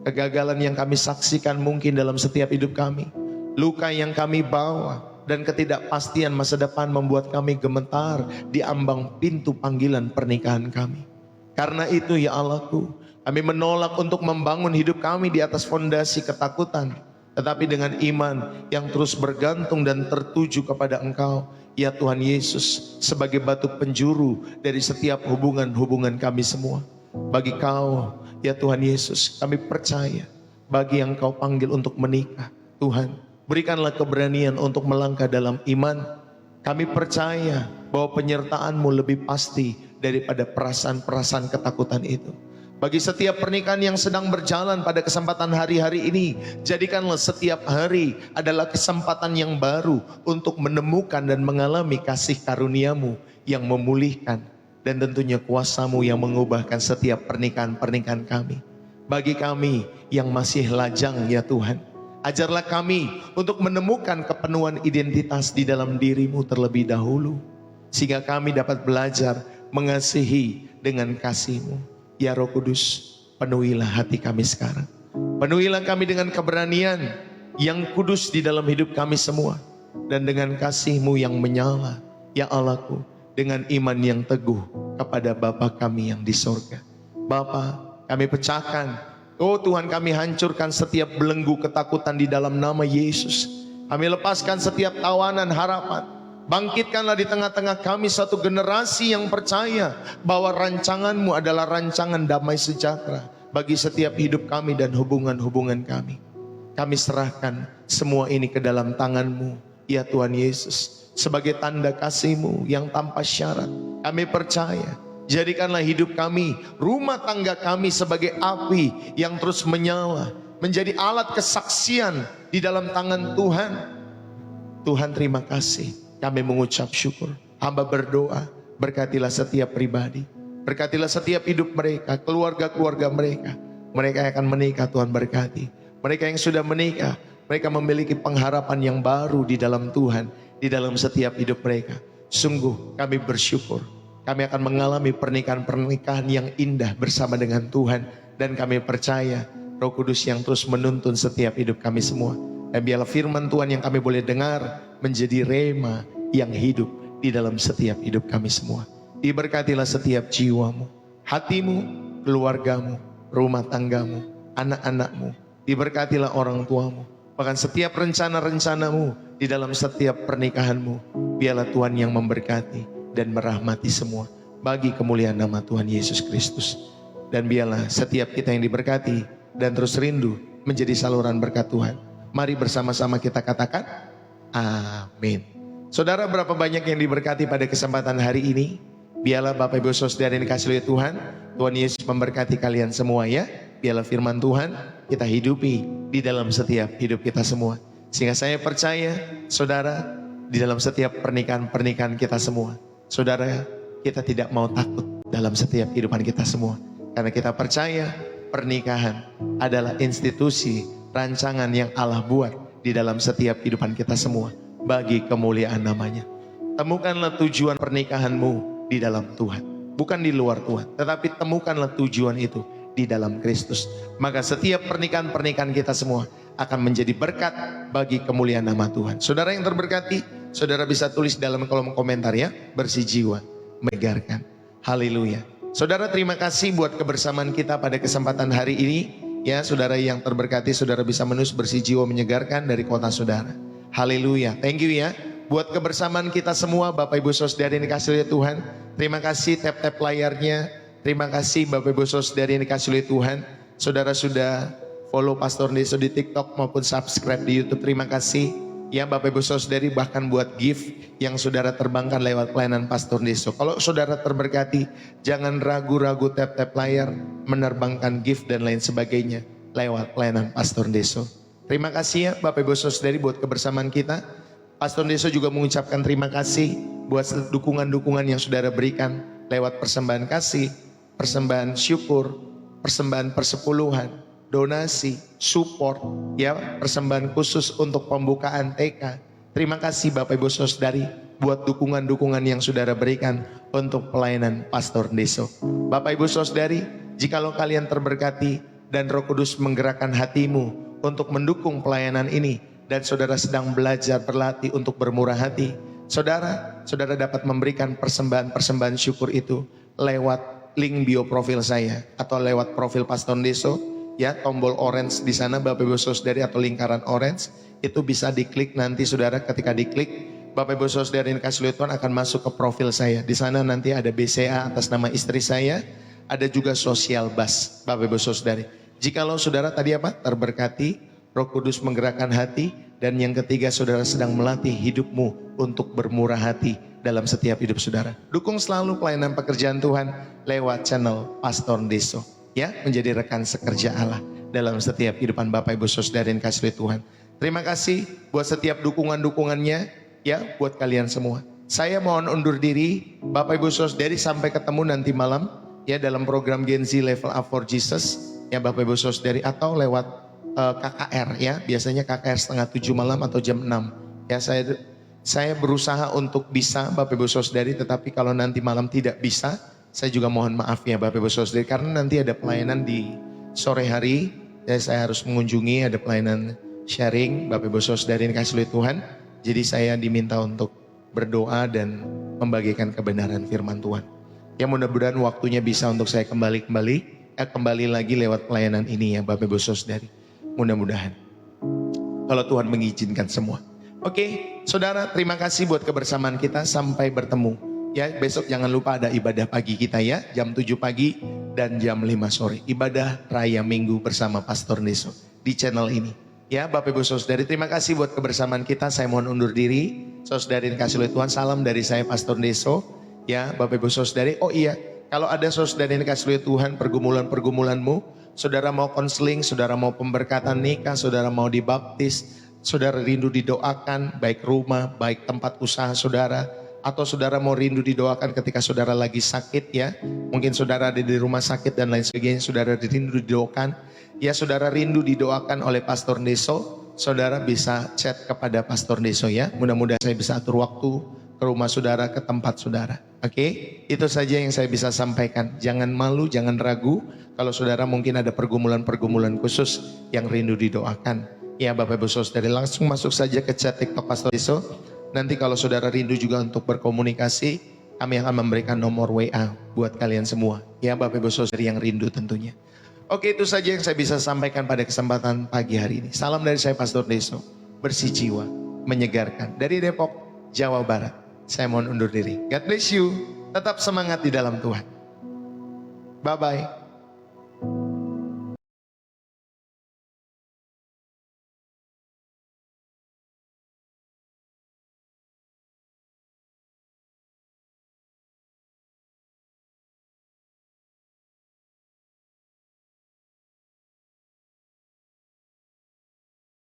Kegagalan yang kami saksikan mungkin dalam setiap hidup kami, luka yang kami bawa, dan ketidakpastian masa depan membuat kami gemetar di ambang pintu panggilan pernikahan kami. Karena itu ya Allahku, kami menolak untuk membangun hidup kami di atas fondasi ketakutan, tetapi dengan iman yang terus bergantung dan tertuju kepada Engkau, ya Tuhan Yesus, sebagai batu penjuru dari setiap hubungan-hubungan kami semua. Bagi Kau, ya Tuhan Yesus, kami percaya bagi yang Kau panggil untuk menikah, Tuhan, berikanlah keberanian untuk melangkah dalam iman. Kami percaya bahwa penyertaan-Mu lebih pasti daripada perasaan-perasaan ketakutan itu. Bagi setiap pernikahan yang sedang berjalan pada kesempatan hari-hari ini, jadikanlah setiap hari adalah kesempatan yang baru untuk menemukan dan mengalami kasih karunia-Mu yang memulihkan, dan tentunya kuasa-Mu yang mengubahkan setiap pernikahan-pernikahan kami. Bagi kami yang masih lajang ya Tuhan, ajarlah kami untuk menemukan kepenuhan identitas di dalam diri-Mu terlebih dahulu, sehingga kami dapat belajar mengasihi dengan kasih-Mu. Ya Roh Kudus, penuhilah hati kami sekarang. Penuhilah kami dengan keberanian yang kudus di dalam hidup kami semua, dan dengan kasih-Mu yang menyala, ya Allahku, dengan iman yang teguh kepada Bapa kami yang di sorga. Bapa, kami pecahkan, oh Tuhan, kami hancurkan setiap belenggu ketakutan di dalam nama Yesus. Kami lepaskan setiap tawanan harapan. Bangkitkanlah di tengah-tengah kami satu generasi yang percaya bahwa rancangan-Mu adalah rancangan damai sejahtera bagi setiap hidup kami dan hubungan-hubungan kami. Kami serahkan semua ini ke dalam tangan-Mu, ya Tuhan Yesus, sebagai tanda kasih-Mu yang tanpa syarat. Kami percaya, jadikanlah hidup kami, rumah tangga kami sebagai api yang terus menyala, menjadi alat kesaksian di dalam tangan Tuhan. Tuhan, terima kasih. Kami mengucap syukur. Hamba berdoa, berkatilah setiap pribadi, berkatilah setiap hidup mereka, keluarga-keluarga mereka. Mereka yang akan menikah, Tuhan berkati. Mereka yang sudah menikah, mereka memiliki pengharapan yang baru di dalam Tuhan, di dalam setiap hidup mereka. Sungguh kami bersyukur, kami akan mengalami pernikahan-pernikahan yang indah bersama dengan Tuhan. Dan kami percaya Roh Kudus yang terus menuntun setiap hidup kami semua. Dan biarlah firman Tuhan yang kami boleh dengar menjadi rema yang hidup di dalam setiap hidup kami semua. Diberkatilah setiap jiwamu, hatimu, keluargamu, rumah tanggamu, anak-anakmu. Diberkatilah orang tuamu. Bahkan setiap rencana-rencanamu di dalam setiap pernikahanmu. Biarlah Tuhan yang memberkati dan merahmati semua bagi kemuliaan nama Tuhan Yesus Kristus. Dan biarlah setiap kita yang diberkati dan terus rindu menjadi saluran berkat Tuhan. Mari bersama-sama kita katakan amin. Saudara, berapa banyak yang diberkati pada kesempatan hari ini? Biarlah Bapak Ibu Saudara yang dikasihi oleh Tuhan, Tuhan Yesus memberkati kalian semua ya. Biarlah firman Tuhan kita hidupi di dalam setiap hidup kita semua. Sehingga saya percaya, saudara, di dalam setiap pernikahan-pernikahan kita semua, saudara, kita tidak mau takut dalam setiap kehidupan kita semua. Karena kita percaya pernikahan adalah institusi rancangan yang Allah buat di dalam setiap kehidupan kita semua bagi kemuliaan namanya. Temukanlah tujuan pernikahanmu di dalam Tuhan, bukan di luar Tuhan, tetapi temukanlah tujuan itu di dalam Kristus. Maka setiap pernikahan-pernikahan kita semua akan menjadi berkat bagi kemuliaan nama Tuhan. Saudara yang terberkati, saudara bisa tulis dalam kolom komentar ya, bersih jiwa, menyegarkan. Haleluya. Saudara, terima kasih buat kebersamaan kita pada kesempatan hari ini. Ya, saudara yang terberkati, saudara bisa menulis bersih jiwa menyegarkan dari kota saudara. Haleluya. Thank you ya. Buat kebersamaan kita semua, Bapak Ibu Saudara yang dikasihi oleh Tuhan. Terima kasih tap-tap layarnya. Terima kasih Bapak Ibu Saudara yang dikasihi oleh Tuhan. Saudara sudah follow Pastor Deso di TikTok maupun subscribe di YouTube. Terima kasih. Ya Bapak Ibu Saudari, bahkan buat gift yang saudara terbangkan lewat pelayanan Pastor Deso. Kalau saudara terberkati, jangan ragu-ragu tap-tap layar, menerbangkan gift dan lain sebagainya lewat pelayanan Pastor Deso. Terima kasih ya Bapak Ibu Saudari buat kebersamaan kita. Pastor Deso juga mengucapkan terima kasih buat dukungan-dukungan yang saudara berikan lewat persembahan kasih, persembahan syukur, persembahan persepuluhan, donasi, support, ya persembahan khusus untuk pembukaan TK. Terima kasih Bapak Ibu Saudari buat dukungan-dukungan yang saudara berikan untuk pelayanan Pastor Deso. Bapak Ibu Saudari, jikalau kalian terberkati dan Roh Kudus menggerakkan hatimu untuk mendukung pelayanan ini dan saudara sedang belajar berlatih untuk bermurah hati, saudara dapat memberikan persembahan-persembahan syukur itu lewat link bio profil saya atau lewat profil Pastor Deso. Ya, tombol orange di sana Bapak Ibu Saudari atau lingkaran orange itu bisa diklik. Nanti saudara ketika diklik, Bapak Ibu Saudari yang kasih Tuhan akan masuk ke profil saya. Di sana nanti ada BCA atas nama istri saya, ada juga sosial bus Bapak Ibu Saudari. Jikalau saudara tadi terberkati, Roh Kudus menggerakkan hati, dan yang ketiga saudara sedang melatih hidupmu untuk bermurah hati dalam setiap hidup saudara. Dukung selalu pelayanan pekerjaan Tuhan lewat channel Pastor Deso. Ya, menjadi rekan sekerja Allah dalam setiap kehidupan Bapak Ibu Saudara yang kasih Tuhan. Terima kasih buat setiap dukungan-dukungannya ya buat kalian semua. Saya mohon undur diri Bapak Ibu Saudari, sampai ketemu nanti malam ya dalam program Gen Z Level Up for Jesus ya Bapak Ibu Saudari, atau lewat KKR ya. Biasanya KKR setengah 7 malam atau jam 6. Ya saya berusaha untuk bisa Bapak Ibu Saudari, tetapi kalau nanti malam tidak bisa, saya juga mohon maaf ya Bapak Ibu Saudari, karena nanti ada pelayanan di sore hari ya, saya harus mengunjungi, ada pelayanan sharing Bapak Ibu Saudari yang kasih Tuhan. Jadi saya diminta untuk berdoa dan membagikan kebenaran firman Tuhan. Ya mudah-mudahan waktunya bisa untuk saya kembali lagi lewat pelayanan ini ya Bapak Ibu Saudari. Mudah-mudahan kalau Tuhan mengizinkan semua. Oke, saudara, terima kasih buat kebersamaan kita, sampai bertemu. Ya, besok jangan lupa ada ibadah pagi kita ya, jam 7 pagi dan jam 5 sore. Ibadah Raya Minggu bersama Pastor Deso di channel ini. Ya, Bapak Ibu Saudari, terima kasih buat kebersamaan kita. Saya mohon undur diri. Saudari dikasih oleh Tuhan, salam dari saya Pastor Deso. Ya, Bapak Ibu Saudari. Oh iya, kalau ada saudari dikasih oleh Tuhan, pergumulan-pergumulanmu, saudara mau konseling, saudara mau pemberkatan nikah, saudara mau dibaptis, saudara rindu didoakan, baik rumah, baik tempat usaha saudara, atau saudara mau rindu didoakan ketika saudara lagi sakit ya, mungkin saudara ada di rumah sakit dan lain sebagainya, saudara rindu didoakan ya, saudara rindu didoakan oleh Pastor Deso, saudara bisa chat kepada Pastor Deso ya. Mudah-mudahan saya bisa atur waktu ke rumah saudara, ke tempat saudara. Oke, itu saja yang saya bisa sampaikan. Jangan malu, jangan ragu kalau saudara mungkin ada pergumulan-pergumulan khusus yang rindu didoakan ya Bapak Ibu Saudari, langsung masuk saja ke chat TikTok Pastor Deso. Nanti kalau saudara rindu juga untuk berkomunikasi, kami akan memberikan nomor WA buat kalian semua. Ya Bapak Ibu Saudari yang rindu tentunya. Oke, itu saja yang saya bisa sampaikan pada kesempatan pagi hari ini. Salam dari saya Pastor Deso, bersih jiwa, menyegarkan. Dari Depok, Jawa Barat. Saya mohon undur diri. God bless you. Tetap semangat di dalam Tuhan. Bye-bye.